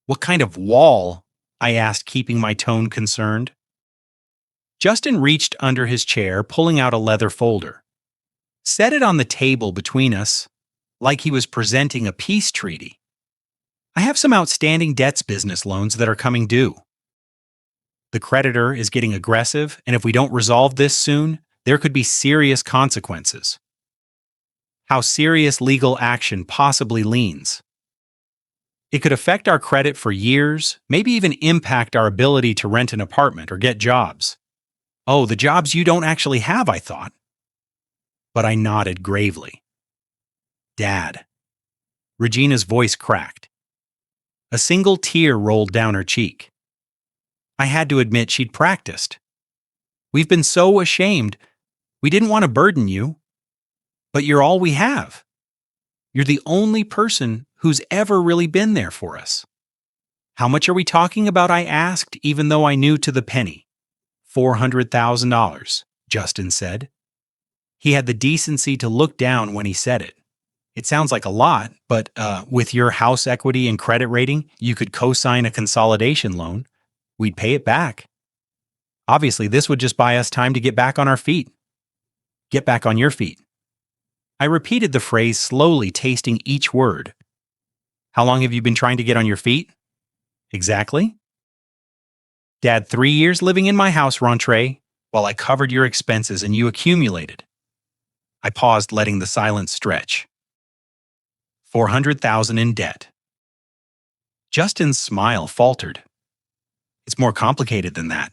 [SPEAKER 1] What kind of wall? I asked, keeping my tone concerned. Justin reached under his chair, pulling out a leather folder. Set it on the table between us, like he was presenting a peace treaty. I have some outstanding debts business loans that are coming due. The creditor is getting aggressive, and if we don't resolve this soon, there could be serious consequences. How serious legal action possibly leans. It could affect our credit for years, maybe even impact our ability to rent an apartment or get jobs. Oh, the jobs you don't actually have, I thought. But I nodded gravely. Dad. Regina's voice cracked. A single tear rolled down her cheek. I had to admit she'd practiced. We've been so ashamed. We didn't want to burden you. But you're all we have. You're the only person who's ever really been there for us. How much are we talking about? I asked, even though I knew to the penny. $400,000, Justin said. He had the decency to look down when he said it. It sounds like a lot, but with your house equity and credit rating, you could co-sign a consolidation loan. We'd pay it back. Obviously, this would just buy us time to get back on our feet. Get back on your feet. I repeated the phrase slowly, tasting each word. How long have you been trying to get on your feet? Exactly. Dad, 3 years living in my house, Rentree, while I covered your expenses and you accumulated. I paused, letting the silence stretch. $400,000 in debt. Justin's smile faltered. It's more complicated than that.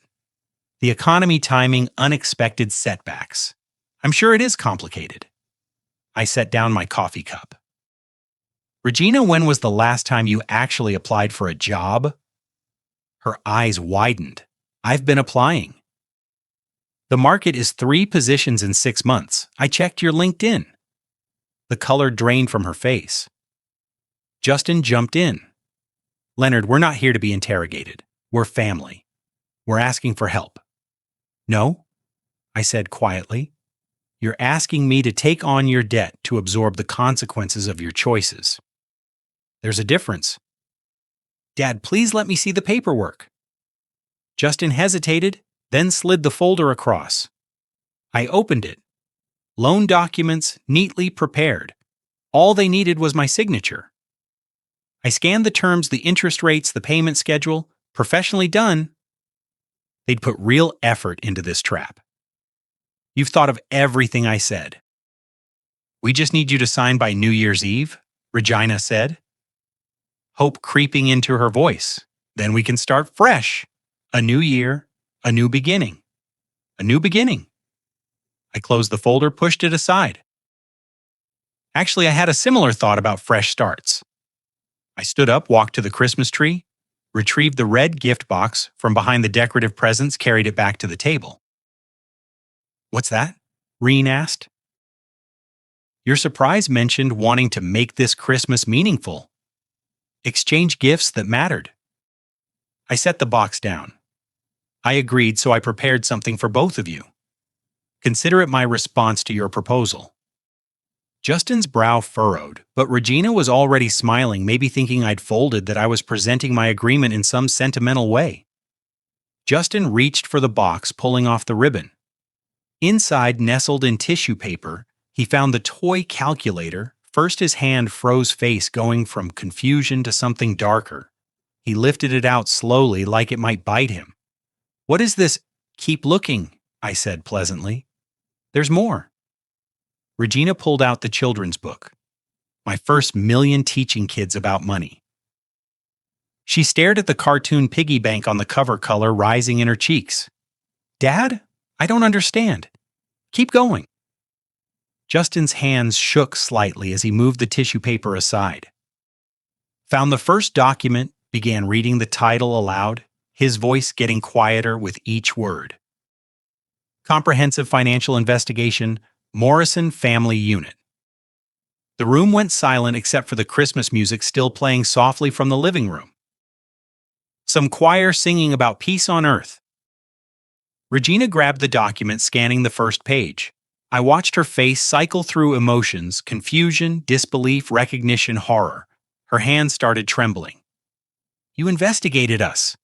[SPEAKER 1] The economy timing unexpected setbacks. I'm sure it is complicated. I set down my coffee cup. Regina, when was the last time you actually applied for a job? Her eyes widened. I've been applying. The market is 3 positions in 6 months. I checked your LinkedIn. The color drained from her face. Justin jumped in. Leonard, we're not here to be interrogated. We're family. We're asking for help. No, I said quietly. You're asking me to take on your debt to absorb the consequences of your choices. There's a difference. Dad, please let me see the paperwork. Justin hesitated, then slid the folder across. I opened it. Loan documents neatly prepared. All they needed was my signature. I scanned the terms, the interest rates, the payment schedule. Professionally done. They'd put real effort into this trap. You've thought of everything I said. We just need you to sign by New Year's Eve, Regina said. Hope creeping into her voice. Then we can start fresh. A new year, a new beginning. A new beginning. I closed the folder, pushed it aside. Actually, I had a similar thought about fresh starts. I stood up, walked to the Christmas tree, retrieved the red gift box from behind the decorative presents, carried it back to the table. What's that? Reen asked. Your surprise mentioned wanting to make this Christmas meaningful. Exchange gifts that mattered. I set the box down. I agreed, so I prepared something for both of you. Consider it my response to your proposal. Justin's brow furrowed, but Regina was already smiling, maybe thinking I'd folded, that I was presenting my agreement in some sentimental way. Justin reached for the box, pulling off the ribbon. Inside, nestled in tissue paper, he found the toy calculator. First his hand froze, face going from confusion to something darker. He lifted it out slowly, like it might bite him. "What is this?" "Keep looking," I said pleasantly. "There's more." Regina pulled out the children's book. My first million teaching kids about money. She stared at the cartoon piggy bank on the cover, color rising in her cheeks. "Dad, I don't understand. Keep going." Justin's hands shook slightly as he moved the tissue paper aside. Found the first document, began reading the title aloud, his voice getting quieter with each word. Comprehensive Financial Investigation, Morrison Family Unit. The room went silent except for the Christmas music still playing softly from the living room. Some choir singing about peace on earth. Regina grabbed the document, scanning the first page. I watched her face cycle through emotions: confusion, disbelief, recognition, horror. Her hands started trembling. "You investigated us."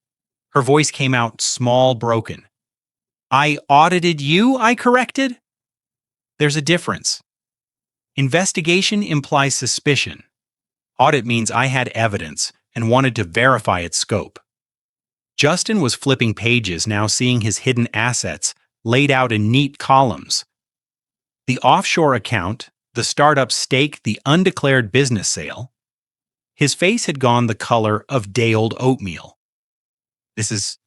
[SPEAKER 1] Her voice came out small, broken. "I audited you," I corrected. "There's a difference. Investigation implies suspicion. Audit means I had evidence and wanted to verify its scope." Justin was flipping pages now, seeing his hidden assets laid out in neat columns. The offshore account, the startup stake, the undeclared business sale. His face had gone the color of day-old oatmeal.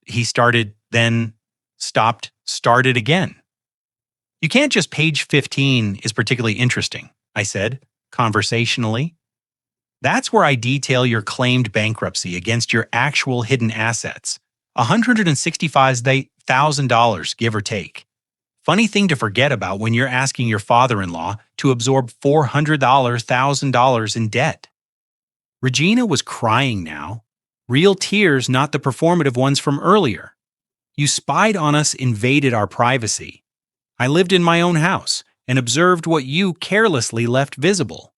[SPEAKER 1] He started, then stopped, started again. "You can't just page 15 is particularly interesting," I said, conversationally. "That's where I detail your claimed bankruptcy against your actual hidden assets. $165,000, give or take. Funny thing to forget about when you're asking your father-in-law to absorb $400,000 in debt." Regina was crying now. Real tears, not the performative ones from earlier. "You spied on us, invaded our privacy. I lived in my own house and observed what you carelessly left visible."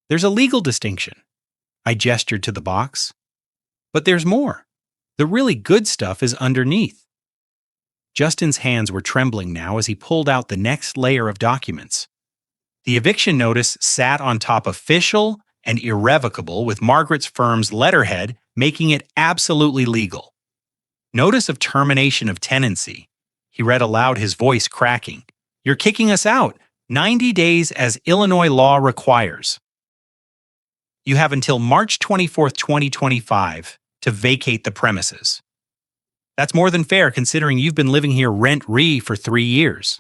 [SPEAKER 1] "There's a legal distinction." I gestured to the box. "But there's more. The really good stuff is underneath." Justin's hands were trembling now as he pulled out the next layer of documents. The eviction notice sat on top, official and irrevocable, with Margaret's firm's letterhead making it absolutely legal. "Notice of termination of tenancy," he read aloud, his voice cracking. "You're kicking us out, 90 days as Illinois law requires. You have until March 24th, 2025 to vacate the premises. That's more than fair considering you've been living here rent-free for 3 years.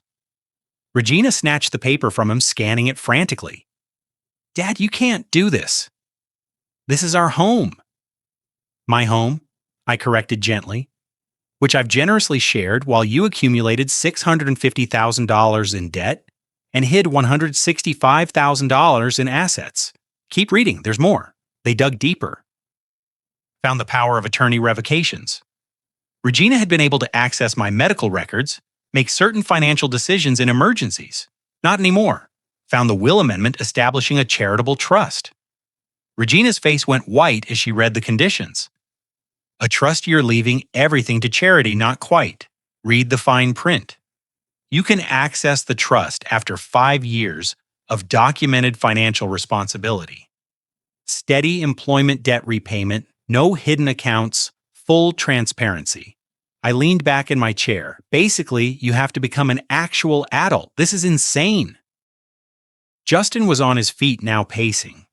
[SPEAKER 1] Regina snatched the paper from him, scanning it frantically. "Dad, you can't do this. This is our home." "My home," I corrected gently, "which I've generously shared while you accumulated $650,000 in debt and hid $165,000 in assets. Keep reading, there's more." They dug deeper. Found the power of attorney revocations. Regina had been able to access my medical records, make certain financial decisions in emergencies. Not anymore. Found the will amendment establishing a charitable trust. Regina's face went white as she read the conditions. "A trust you're leaving everything to charity, not quite. Read the fine print. You can access the trust after 5 years of documented financial responsibility. Steady employment debt repayment, no hidden accounts, full transparency." I leaned back in my chair. "Basically, you have to become an actual adult. This is insane." Justin was on his feet now, pacing.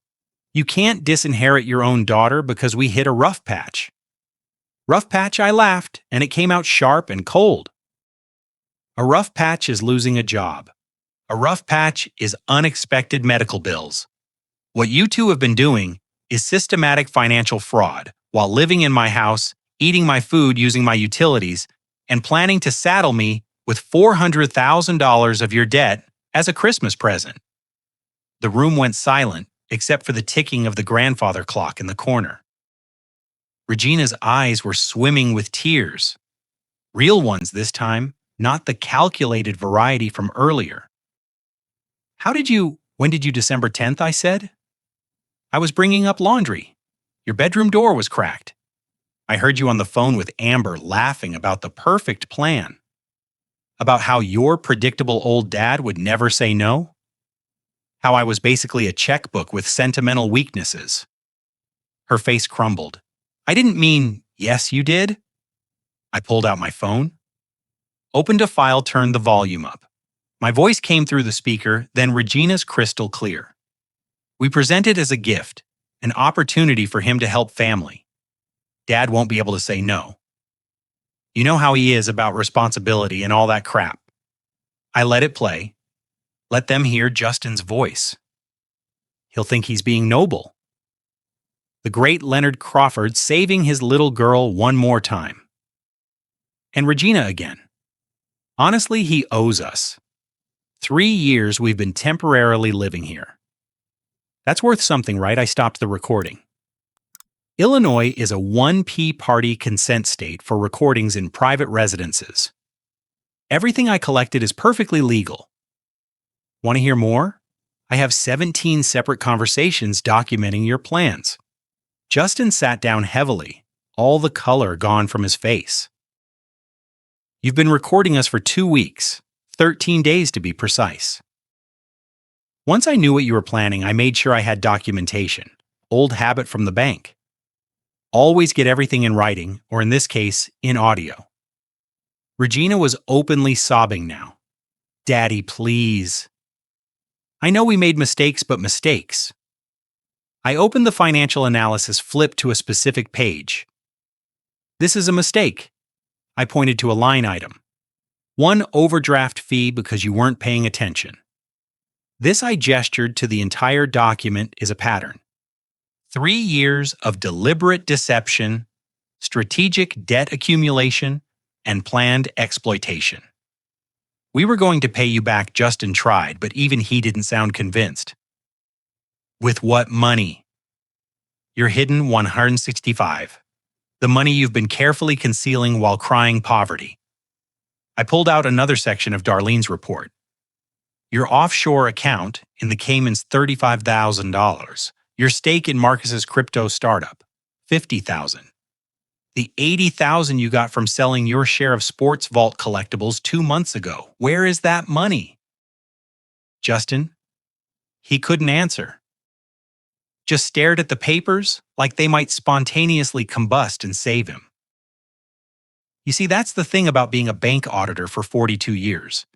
[SPEAKER 1] "You can't disinherit your own daughter because we hit a rough patch." "Rough patch?" I laughed, and it came out sharp and cold. "A rough patch is losing a job. A rough patch is unexpected medical bills. What you two have been doing is systematic financial fraud while living in my house, eating my food, using my utilities, and planning to saddle me with $400,000 of your debt as a Christmas present." The room went silent, except for the ticking of the grandfather clock in the corner. Regina's eyes were swimming with tears. Real ones this time, not the calculated variety from earlier. When did you December 10th, I said? I was bringing up laundry. Your bedroom door was cracked. I heard you on the phone with Amber laughing about the perfect plan. About how your predictable old dad would never say no? How I was basically a checkbook with sentimental weaknesses. Her face crumbled. I didn't mean, yes, you did. I pulled out my phone, opened a file, turned the volume up. My voice came through the speaker, then Regina's crystal clear. We present it as a gift, an opportunity for him to help family. Dad won't be able to say no. You know how he is about responsibility and all that crap. I let it play. Let them hear Justin's voice. He'll think he's being noble. The great Leonard Crawford saving his little girl one more time. And Regina again. Honestly, he owes us. 3 years we've been temporarily living here. That's worth something, right? I stopped the recording. Illinois is a 1P party consent state for recordings in private residences. Everything I collected is perfectly legal. Want to hear more? I have 17 separate conversations documenting your plans. Justin sat down heavily, all the color gone from his face. You've been recording us for 2 weeks, 13 days to be precise. Once I knew what you were planning, I made sure I had documentation, old habit from the bank. Always get everything in writing, or in this case, in audio. Regina was openly sobbing now. Daddy, please. I know we made mistakes, but mistakes. I opened the financial analysis, flipped to a specific page. This is a mistake. I pointed to a line item. 1 overdraft fee because you weren't paying attention. This I gestured to the entire document is a pattern. 3 years of deliberate deception, strategic debt accumulation, and planned exploitation. We were going to pay you back, Justin tried, but even he didn't sound convinced. With what money? Your hidden 165. The money you've been carefully concealing while crying poverty. I pulled out another section of Darlene's report. Your offshore account in the Cayman's $35,000. Your stake in Marcus's crypto startup, $50,000. The $80,000 you got from selling your share of Sports Vault collectibles 2 months ago. Where is that money? Justin? He couldn't answer. Just stared at the papers like they might spontaneously combust and save him. You see, that's the thing about being a bank auditor for 42 years.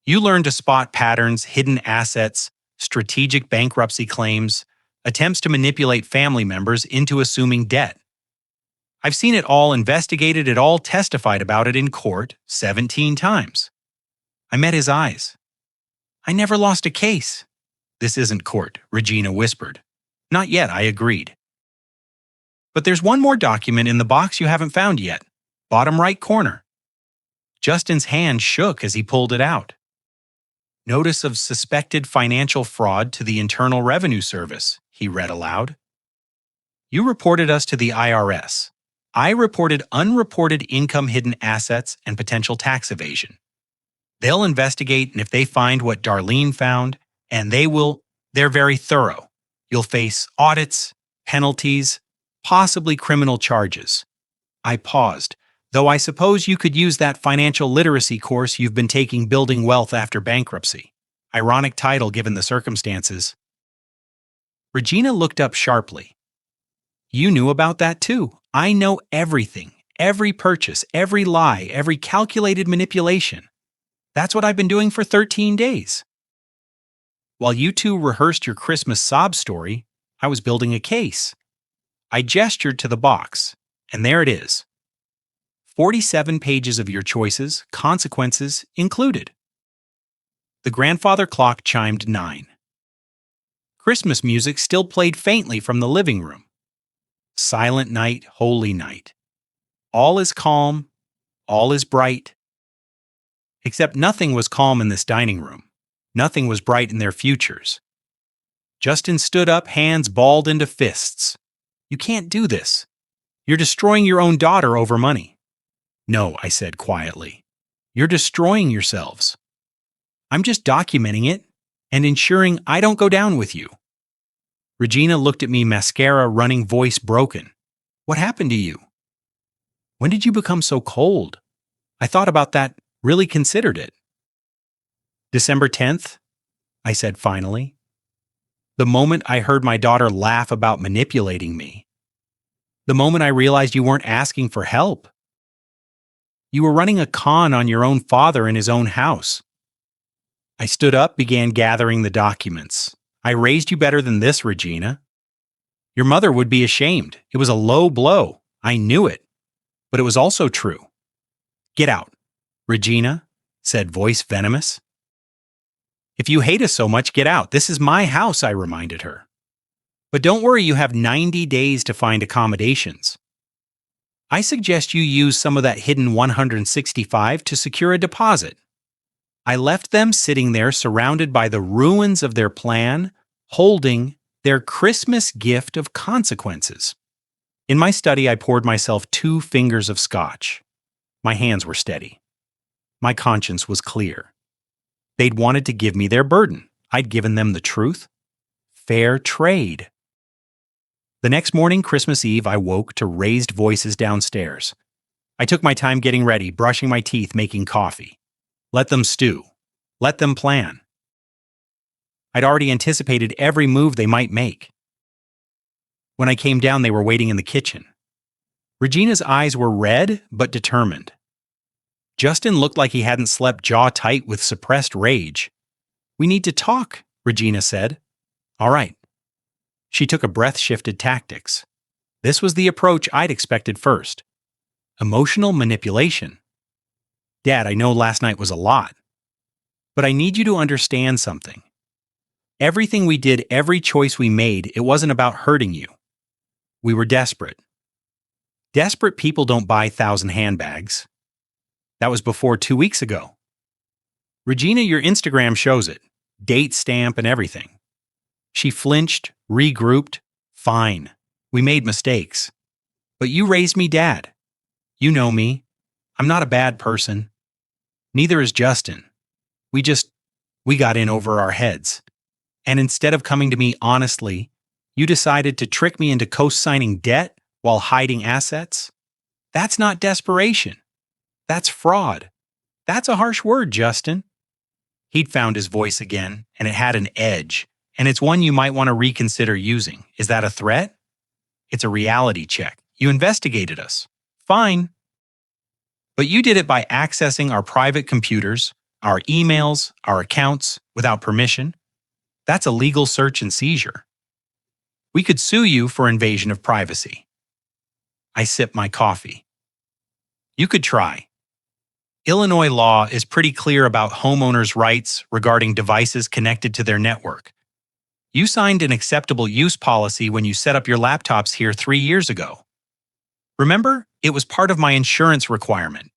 [SPEAKER 1] You learn to spot patterns, hidden assets, strategic bankruptcy claims, attempts to manipulate family members into assuming debt. I've seen it all, investigated it all, testified about it in court 17 times. I met his eyes. I never lost a case. This isn't court, Regina whispered. Not yet, I agreed. But there's one more document in the box you haven't found yet. Bottom right corner. Justin's hand shook as he pulled it out. Notice of suspected financial fraud to the Internal Revenue Service, he read aloud. You reported us to the IRS. I reported unreported income, hidden assets, and potential tax evasion. They'll investigate, and if they find what Darlene found, and they're very thorough. You'll face audits, penalties, possibly criminal charges. I paused, though I suppose you could use that financial literacy course you've been taking, Building Wealth After Bankruptcy. Ironic title given the circumstances. Regina looked up sharply. You knew about that too. I know everything, every purchase, every lie, every calculated manipulation. That's what I've been doing for 13 days. While you two rehearsed your Christmas sob story, I was building a case. I gestured to the box, and there it is. 47 pages of your choices, consequences included. The grandfather clock chimed 9. Christmas music still played faintly from the living room. Silent night, holy night. All is calm, all is bright. Except nothing was calm in this dining room. Nothing was bright in their futures. Justin stood up, hands balled into fists. You can't do this. You're destroying your own daughter over money. No, I said quietly. You're destroying yourselves. I'm just documenting it and ensuring I don't go down with you. Regina looked at me, mascara running, voice broken. What happened to you? When did you become so cold? I thought about that, really considered it. December 10th, I said finally. The moment I heard my daughter laugh about manipulating me. The moment I realized you weren't asking for help. You were running a con on your own father in his own house. I stood up, began gathering the documents. I raised you better than this, Regina. Your mother would be ashamed. It was a low blow. I knew it. But it was also true. Get out, Regina, said voice venomous. If you hate us so much, get out. This is my house, I reminded her. But don't worry, you have 90 days to find accommodations. I suggest you use some of that hidden 165 to secure a deposit. I left them sitting there surrounded by the ruins of their plan, holding their Christmas gift of consequences. In my study, I poured myself 2 fingers of scotch. My hands were steady. My conscience was clear. They'd wanted to give me their burden. I'd given them the truth. Fair trade. The next morning, Christmas Eve, I woke to raised voices downstairs. I took my time getting ready, brushing my teeth, making coffee. Let them stew. Let them plan. I'd already anticipated every move they might make. When I came down, they were waiting in the kitchen. Regina's eyes were red but determined. Justin looked like he hadn't slept, jaw tight with suppressed rage. We need to talk, Regina said. All right. She took a breath-shifted tactics. This was the approach I'd expected first. Emotional manipulation. Dad, I know last night was a lot. But I need you to understand something. Everything we did, every choice we made, it wasn't about hurting you. We were desperate. Desperate people don't buy 1,000 handbags. That was before 2 weeks ago. Regina, your Instagram shows it. Date stamp and everything. She flinched, regrouped. Fine. We made mistakes. But you raised me, Dad. You know me. I'm not a bad person. Neither is Justin. We got in over our heads. And instead of coming to me honestly, you decided to trick me into co-signing debt while hiding assets? That's not desperation. That's fraud. That's a harsh word, Justin. He'd found his voice again, and it had an edge, and it's one you might want to reconsider using. Is that a threat? It's a reality check. You investigated us. Fine. But you did it by accessing our private computers, our emails, our accounts, without permission. That's a legal search and seizure. We could sue you for invasion of privacy. I sipped my coffee. You could try. Illinois law is pretty clear about homeowners' rights regarding devices connected to their network. You signed an acceptable use policy when you set up your laptops here 3 years ago. Remember, it was part of my insurance requirement.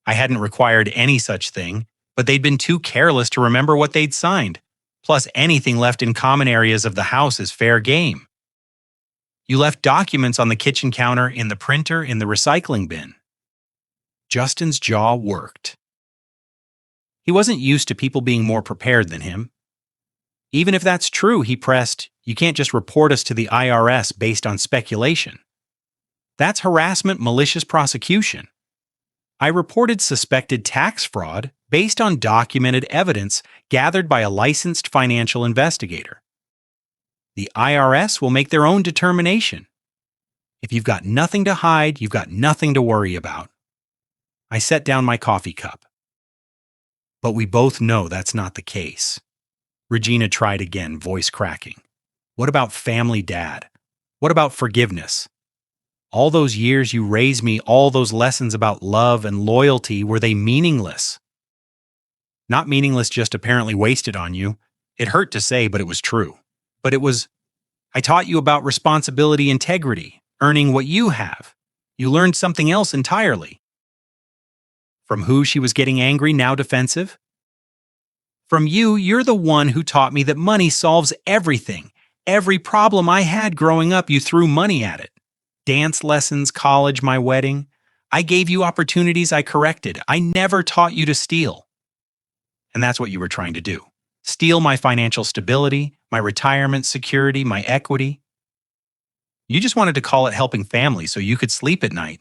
[SPEAKER 1] I hadn't required any such thing, but they'd been too careless to remember what they'd signed. Plus, anything left in common areas of the house is fair game. You left documents on the kitchen counter, in the printer, in the recycling bin. Justin's jaw worked. He wasn't used to people being more prepared than him. Even if that's true, he pressed, you can't just report us to the IRS based on speculation. That's harassment, malicious prosecution. I reported suspected tax fraud based on documented evidence gathered by a licensed financial investigator. The IRS will make their own determination. If you've got nothing to hide, you've got nothing to worry about. I set down my coffee cup. But we both know that's not the case. Regina tried again, voice cracking. What about family, Dad? What about forgiveness? All those years you raised me, all those lessons about love and loyalty, were they meaningless? Not meaningless, just apparently wasted on you. It hurt to say, but it was true. But it was, I taught you about responsibility, integrity, earning what you have. You learned something else entirely. From who she was getting angry, now defensive? From you, you're the one who taught me that money solves everything. Every problem I had growing up, you threw money at it. Dance lessons, college, my wedding. I gave you opportunities I corrected. I never taught you to steal. And that's what you were trying to do. Steal my financial stability, my retirement security, my equity. You just wanted to call it helping families so you could sleep at night.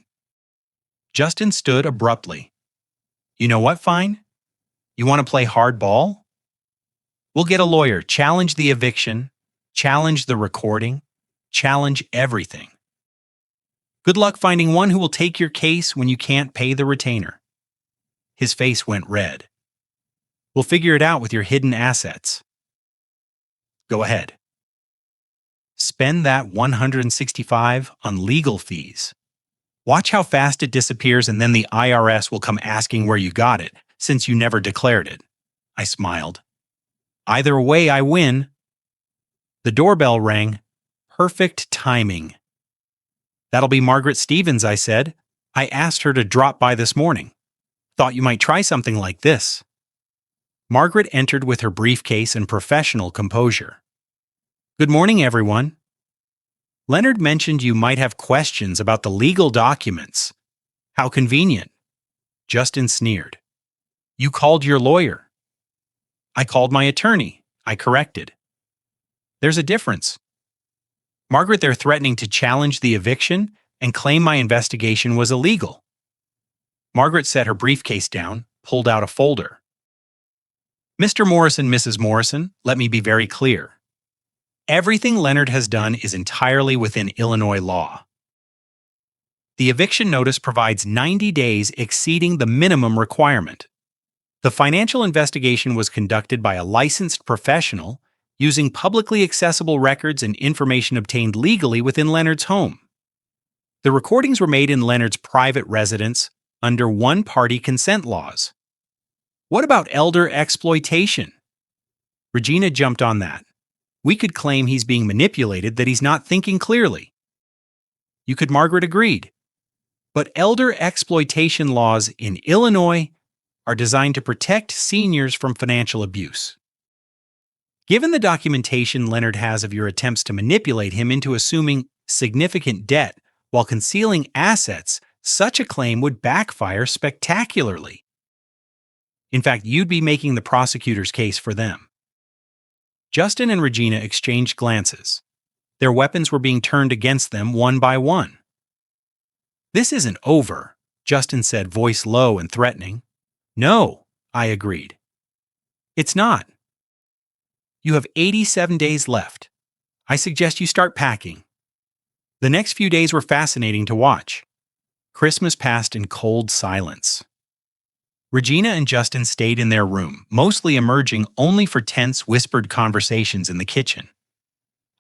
[SPEAKER 1] Justin stood abruptly. You know what, fine? You want to play hardball? We'll get a lawyer, challenge the eviction, challenge the recording, challenge everything. Good luck finding one who will take your case when you can't pay the retainer. His face went red. We'll figure it out with your hidden assets. Go ahead. Spend that $165 on legal fees. Watch how fast it disappears, and then the IRS will come asking where you got it, since you never declared it. I smiled. Either way, I win. The doorbell rang. Perfect timing. That'll be Margaret Stevens, I said. I asked her to drop by this morning. Thought you might try something like this. Margaret entered with her briefcase and professional composure. Good morning, everyone. Leonard mentioned you might have questions about the legal documents. How convenient. Justin sneered. You called your lawyer. I called my attorney. I corrected. There's a difference. Margaret, they're threatening to challenge the eviction and claim my investigation was illegal. Margaret set her briefcase down, pulled out a folder. Mr. Morrison, Mrs. Morrison, let me be very clear. Everything Leonard has done is entirely within Illinois law. The eviction notice provides 90 days exceeding the minimum requirement. The financial investigation was conducted by a licensed professional using publicly accessible records and information obtained legally within Leonard's home. The recordings were made in Leonard's private residence under one-party consent laws. What about elder exploitation? Regina jumped on that. We could claim he's being manipulated, that he's not thinking clearly. You could, Margaret agreed. But elder exploitation laws in Illinois are designed to protect seniors from financial abuse. Given the documentation Leonard has of your attempts to manipulate him into assuming significant debt while concealing assets, such a claim would backfire spectacularly. In fact, you'd be making the prosecutor's case for them. Justin and Regina exchanged glances. Their weapons were being turned against them one by one. This isn't over, Justin said, voice low and threatening. No, I agreed. It's not. You have 87 days left. I suggest you start packing. The next few days were fascinating to watch. Christmas passed in cold silence. Regina and Justin stayed in their room, mostly emerging only for tense, whispered conversations in the kitchen.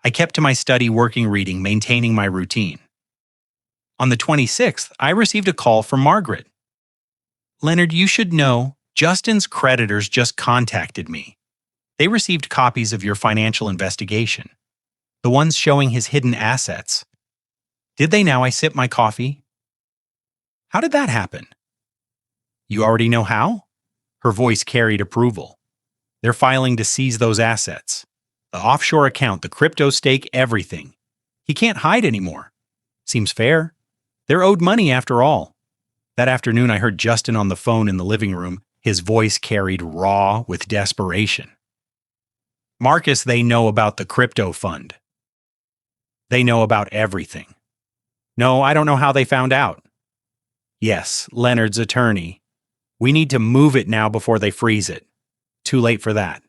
[SPEAKER 1] I kept to my study, working, reading, maintaining my routine. On the 26th, I received a call from Margaret. Leonard, you should know, Justin's creditors just contacted me. They received copies of your financial investigation, the ones showing his hidden assets. Did they now? I sipped my coffee. How did that happen? You already know how? Her voice carried approval. They're filing to seize those assets. The offshore account, the crypto stake, everything. He can't hide anymore. Seems fair. They're owed money after all. That afternoon I heard Justin on the phone in the living room. His voice carried raw with desperation. Marcus, they know about the crypto fund. They know about everything. No, I don't know how they found out. Yes, Leonard's attorney. We need to move it now before they freeze it. Too late for that.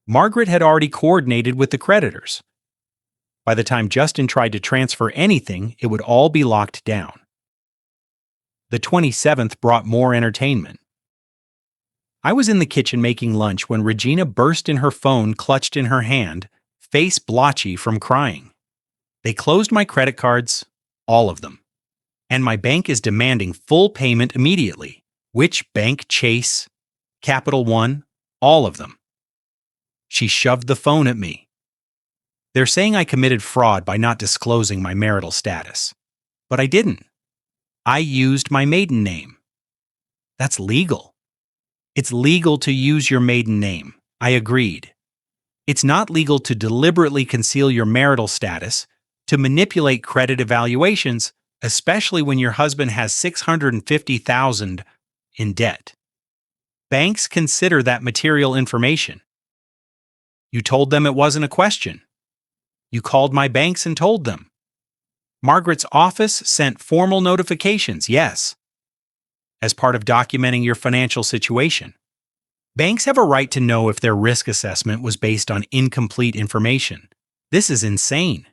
[SPEAKER 1] Margaret had already coordinated with the creditors. By the time Justin tried to transfer anything, it would all be locked down. The 27th brought more entertainment. I was in the kitchen making lunch when Regina burst in, her phone clutched in her hand, face blotchy from crying. They closed my credit cards, all of them. And my bank is demanding full payment immediately. Which bank? Chase, Capital One, all of them. She shoved the phone at me. They're saying I committed fraud by not disclosing my marital status. But I didn't. I used my maiden name. That's legal. It's legal to use your maiden name. I agreed. It's not legal to deliberately conceal your marital status, to manipulate credit evaluations, especially when your husband has $650,000 in debt. Banks consider that material information. You told them it wasn't a question. You called my banks and told them. Margaret's office sent formal notifications, yes, as part of documenting your financial situation. Banks have a right to know if their risk assessment was based on incomplete information. This is insane.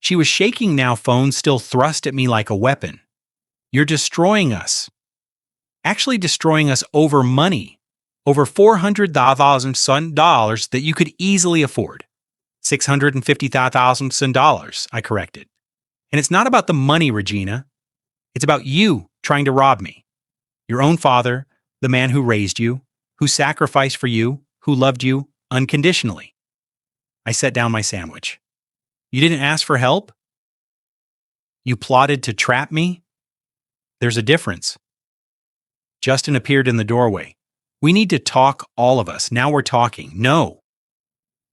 [SPEAKER 1] She was shaking now, phone still thrust at me like a weapon. You're destroying us. Actually destroying us over money. Over $400,000 that you could easily afford. $650,000, I corrected. And it's not about the money, Regina. It's about you trying to rob me. Your own father, the man who raised you, who sacrificed for you, who loved you unconditionally. I set down my sandwich. You didn't ask for help? You plotted to trap me? There's a difference. Justin appeared in the doorway. We need to talk, all of us. Now we're talking. No.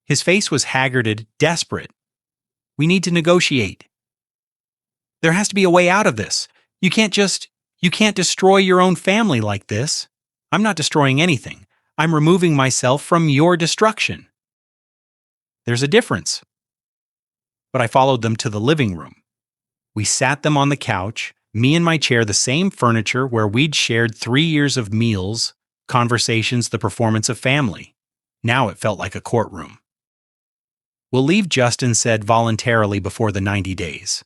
[SPEAKER 1] His face was haggarded, desperate. We need to negotiate. There has to be a way out of this. You can't destroy your own family like this. I'm not destroying anything. I'm removing myself from your destruction. There's a difference. But I followed them to the living room. We sat them on the couch, me in my chair, the same furniture where we'd shared 3 years of meals, conversations, the performance of family. Now it felt like a courtroom. We'll leave, Justin said voluntarily before the 90 days.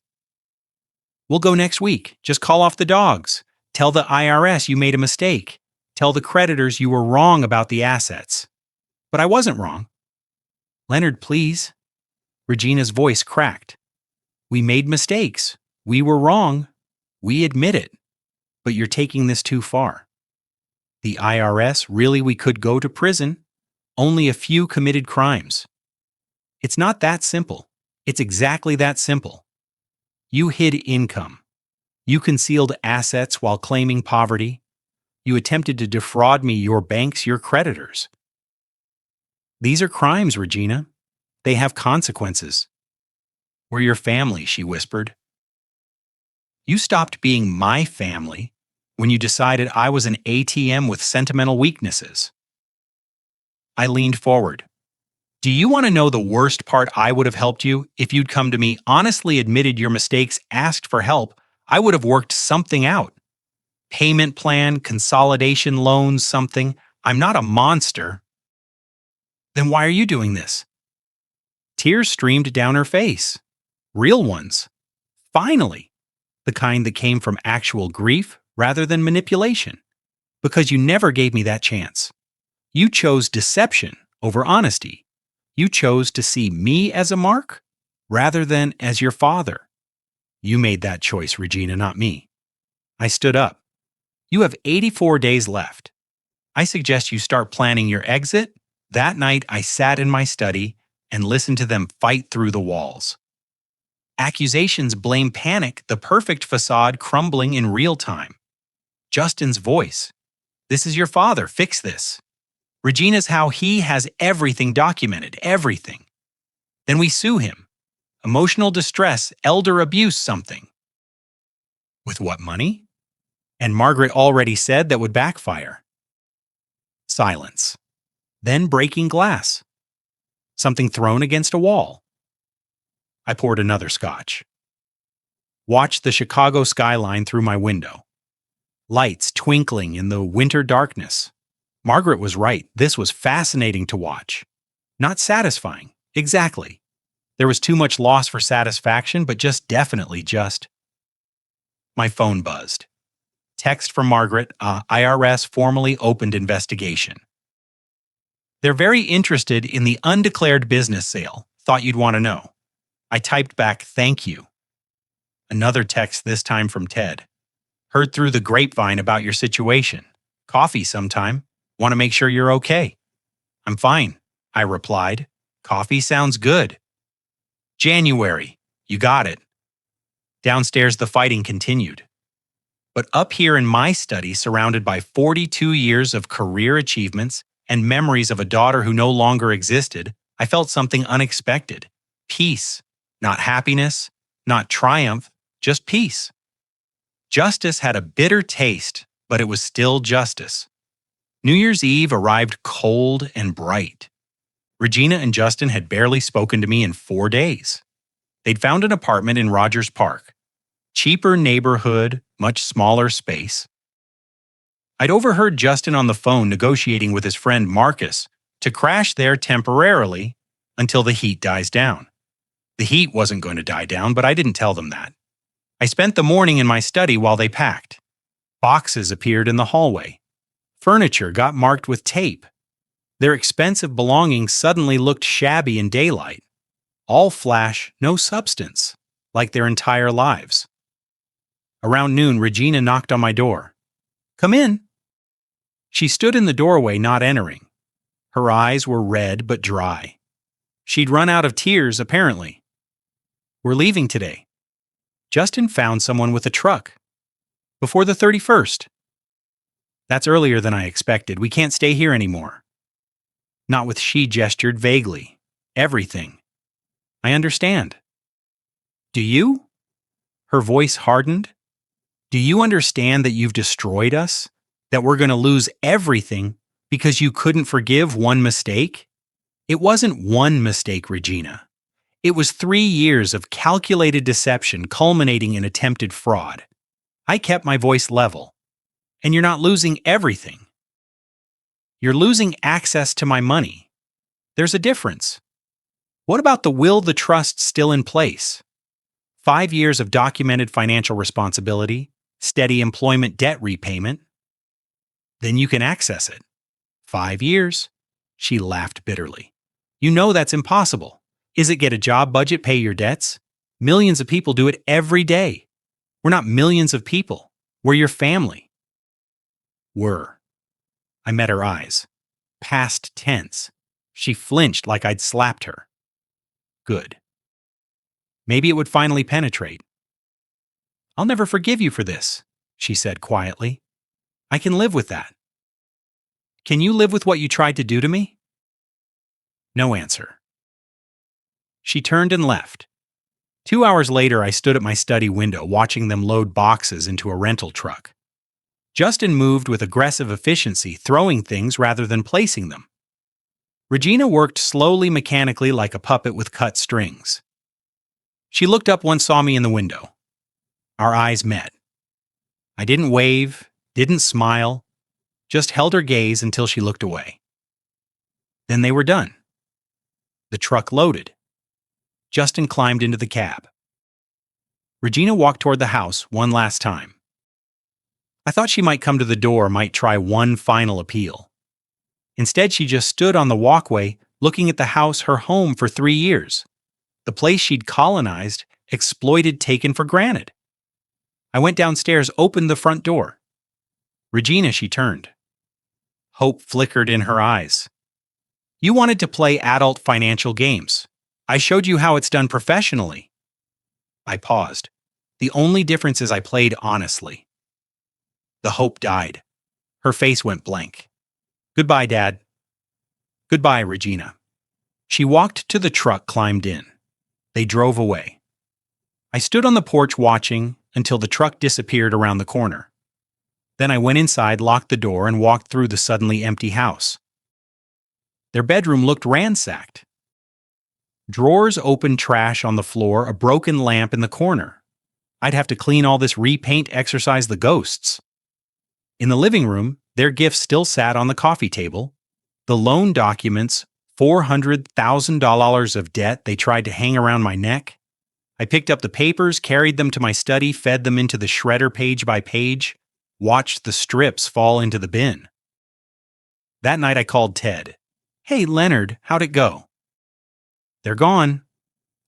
[SPEAKER 1] We'll go next week. Just call off the dogs. Tell the IRS you made a mistake. Tell the creditors you were wrong about the assets. But I wasn't wrong. Leonard, please. Regina's voice cracked. We made mistakes. We were wrong. We admit it. But you're taking this too far. The IRS, really, we could go to prison. Only a few committed crimes. It's not that simple. It's exactly that simple. You hid income. You concealed assets while claiming poverty. You attempted to defraud me, your banks, your creditors. These are crimes, Regina. They have consequences. We're your family, she whispered. You stopped being my family when you decided I was an ATM with sentimental weaknesses. I leaned forward. Do you want to know the worst part? I would have helped you if you'd come to me, honestly admitted your mistakes, asked for help. I would have worked something out. Payment plan, consolidation loans, something. I'm not a monster. Then why are you doing this? Tears streamed down her face. Real ones. Finally. The kind that came from actual grief rather than manipulation. Because you never gave me that chance. You chose deception over honesty. You chose to see me as a mark rather than as your father. You made that choice, Regina, not me. I stood up. You have 84 days left. I suggest you start planning your exit. That night, I sat in my study and listened to them fight through the walls. Accusations blame panic, the perfect facade crumbling in real time. Justin's voice. This is your father. Fix this. Regina's how he has everything documented, everything. Then we sue him. Emotional distress, elder abuse, something. With what money? And Margaret already said that would backfire. Silence. Then breaking glass. Something thrown against a wall. I poured another scotch. Watched the Chicago skyline through my window. Lights twinkling in the winter darkness. Margaret was right. This was fascinating to watch. Not satisfying. Exactly. There was too much loss for satisfaction, but definitely just. My phone buzzed. Text from Margaret, IRS formally opened investigation. They're very interested in the undeclared business sale. Thought you'd want to know. I typed back, thank you. Another text, this time from Ted. Heard through the grapevine about your situation. Coffee sometime. Want to make sure you're okay. I'm fine, I replied. Coffee sounds good. January. You got it. Downstairs, the fighting continued. But up here in my study, surrounded by 42 years of career achievements and memories of a daughter who no longer existed, I felt something unexpected. Peace. Not happiness, not triumph, just peace. Justice had a bitter taste, but it was still justice. New Year's Eve arrived cold and bright. Regina and Justin had barely spoken to me in 4 days. They'd found an apartment in Rogers Park. Cheaper neighborhood, much smaller space. I'd overheard Justin on the phone negotiating with his friend Marcus to crash there temporarily until the heat dies down. The heat wasn't going to die down, but I didn't tell them that. I spent the morning in my study while they packed. Boxes appeared in the hallway. Furniture got marked with tape. Their expensive belongings suddenly looked shabby in daylight. All flash, no substance, like their entire lives. Around noon, Regina knocked on my door. "Come in." She stood in the doorway, not entering. Her eyes were red but dry. She'd run out of tears, apparently. "We're leaving today. Justin found someone with a truck. Before the 31st. "That's earlier than I expected. We can't stay here anymore." Not with she gestured vaguely. "Everything. I understand." "Do you?" Her voice hardened. "Do you understand that you've destroyed us? That we're going to lose everything because you couldn't forgive one mistake?" It wasn't one mistake, Regina. It was 3 years of calculated deception culminating in attempted fraud. I kept my voice level. "And you're not losing everything. You're losing access to my money. There's a difference. What about the will, the trust still in place? 5 years of documented financial responsibility, steady employment debt repayment. Then you can access it. 5 years." She laughed bitterly. "You know that's impossible. Is it get a job, budget, pay your debts? Millions of people do it every day. We're not millions of people. We're your family." "Were." I met her eyes. Past tense. She flinched like I'd slapped her. "Good. Maybe it would finally penetrate." "I'll never forgive you for this," she said quietly. "I can live with that." "Can you live with what you tried to do to me?" No answer. She turned and left. 2 hours later, I stood at my study window watching them load boxes into a rental truck. Justin moved with aggressive efficiency, throwing things rather than placing them. Regina worked slowly, mechanically, like a puppet with cut strings. She looked up once, saw me in the window. Our eyes met. I didn't wave, didn't smile, just held her gaze until she looked away. Then they were done. The truck loaded. Justin climbed into the cab. Regina walked toward the house one last time. I thought she might come to the door, might try one final appeal. Instead, she just stood on the walkway, looking at the house, her home for 3 years. The place she'd colonized, exploited, taken for granted. I went downstairs, opened the front door. "Regina," she turned. Hope flickered in her eyes. "You wanted to play adult financial games. I showed you how it's done professionally." I paused. The only difference is I played honestly. The hope died. Her face went blank. "Goodbye, Dad." "Goodbye, Regina." She walked to the truck, climbed in. They drove away. I stood on the porch watching until the truck disappeared around the corner. Then I went inside, locked the door, and walked through the suddenly empty house. Their bedroom looked ransacked. Drawers open, trash on the floor, a broken lamp in the corner. I'd have to clean all this, repaint, exorcise the ghosts. In the living room, their gifts still sat on the coffee table. The loan documents, $400,000 of debt they tried to hang around my neck. I picked up the papers, carried them to my study, fed them into the shredder page by page, watched the strips fall into the bin. That night I called Ted. "Hey, Leonard, how'd it go?" "They're gone.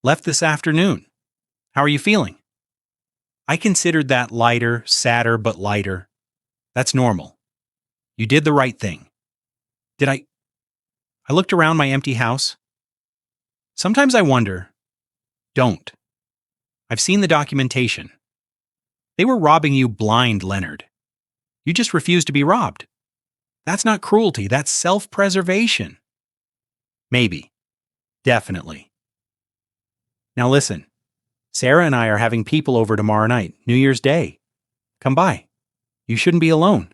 [SPEAKER 1] Left this afternoon. How are you feeling?" I considered that lighter, sadder but lighter. "That's normal. You did the right thing." Did I looked around my empty house. Sometimes I wonder. Don't. I've seen the documentation. They were robbing you blind, Leonard. You just refused to be robbed. That's not cruelty, that's self-preservation. Maybe. Definitely. Now listen, Sarah and I are having people over tomorrow night, New Year's Day. Come by. You shouldn't be alone.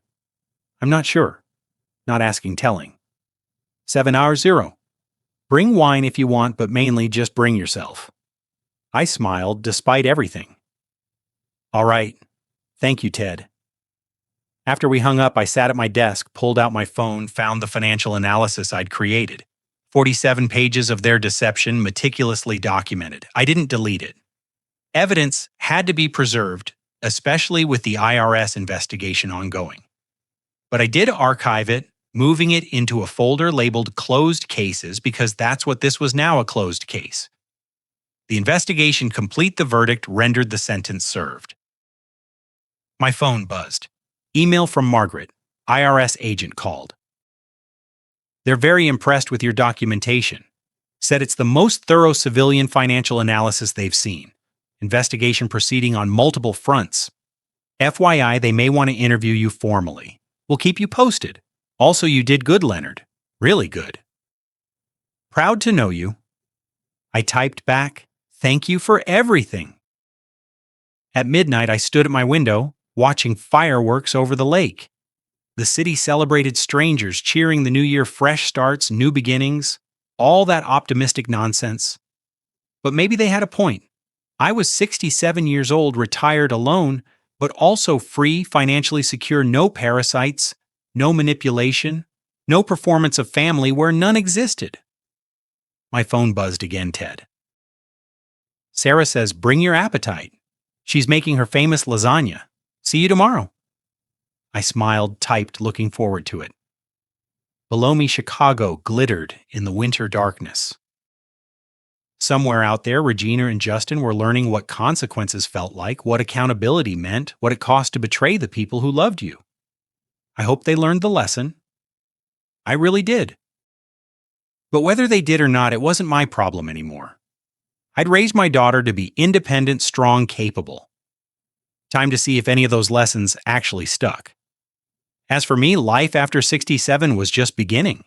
[SPEAKER 1] I'm not sure. Not asking telling. 7 hours 0. Bring wine if you want, but mainly just bring yourself. I smiled despite everything. All right. Thank you, Ted. After we hung up, I sat at my desk, pulled out my phone, found the financial analysis I'd created. 47 pages of their deception meticulously documented. I didn't delete it. Evidence had to be preserved, especially with the IRS investigation ongoing. But I did archive it, moving it into a folder labeled Closed Cases because that's what this was now, a closed case. The investigation complete, the verdict rendered, the sentence served. My phone buzzed. Email from Margaret. IRS agent called. They're very impressed with your documentation. Said it's the most thorough civilian financial analysis they've seen. Investigation proceeding on multiple fronts. FYI, they may want to interview you formally. We'll keep you posted. Also, you did good, Leonard. Really good. Proud to know you. I typed back, thank you for everything. At midnight, I stood at my window, watching fireworks over the lake. The city celebrated strangers, cheering the new year, fresh starts, new beginnings, all that optimistic nonsense. But maybe they had a point. I was 67 years old, retired, alone, but also free, financially secure, no parasites, no manipulation, no performance of family where none existed. My phone buzzed again, Ted. Sarah says, bring your appetite. She's making her famous lasagna. See you tomorrow. I smiled, typed, looking forward to it. Below me, Chicago glittered in the winter darkness. Somewhere out there, Regina and Justin were learning what consequences felt like, what accountability meant, what it cost to betray the people who loved you. I hope they learned the lesson. I really did. But whether they did or not, it wasn't my problem anymore. I'd raised my daughter to be independent, strong, capable. Time to see if any of those lessons actually stuck. As for me, life after 67 was just beginning.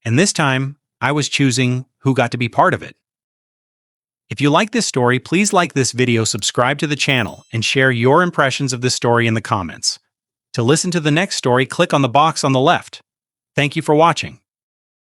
[SPEAKER 1] And this time, I was choosing who got to be part of it. If you like this story, please like this video, subscribe to the channel, and share your impressions of this story in the comments. To listen to the next story, click on the box on the left. Thank you for watching.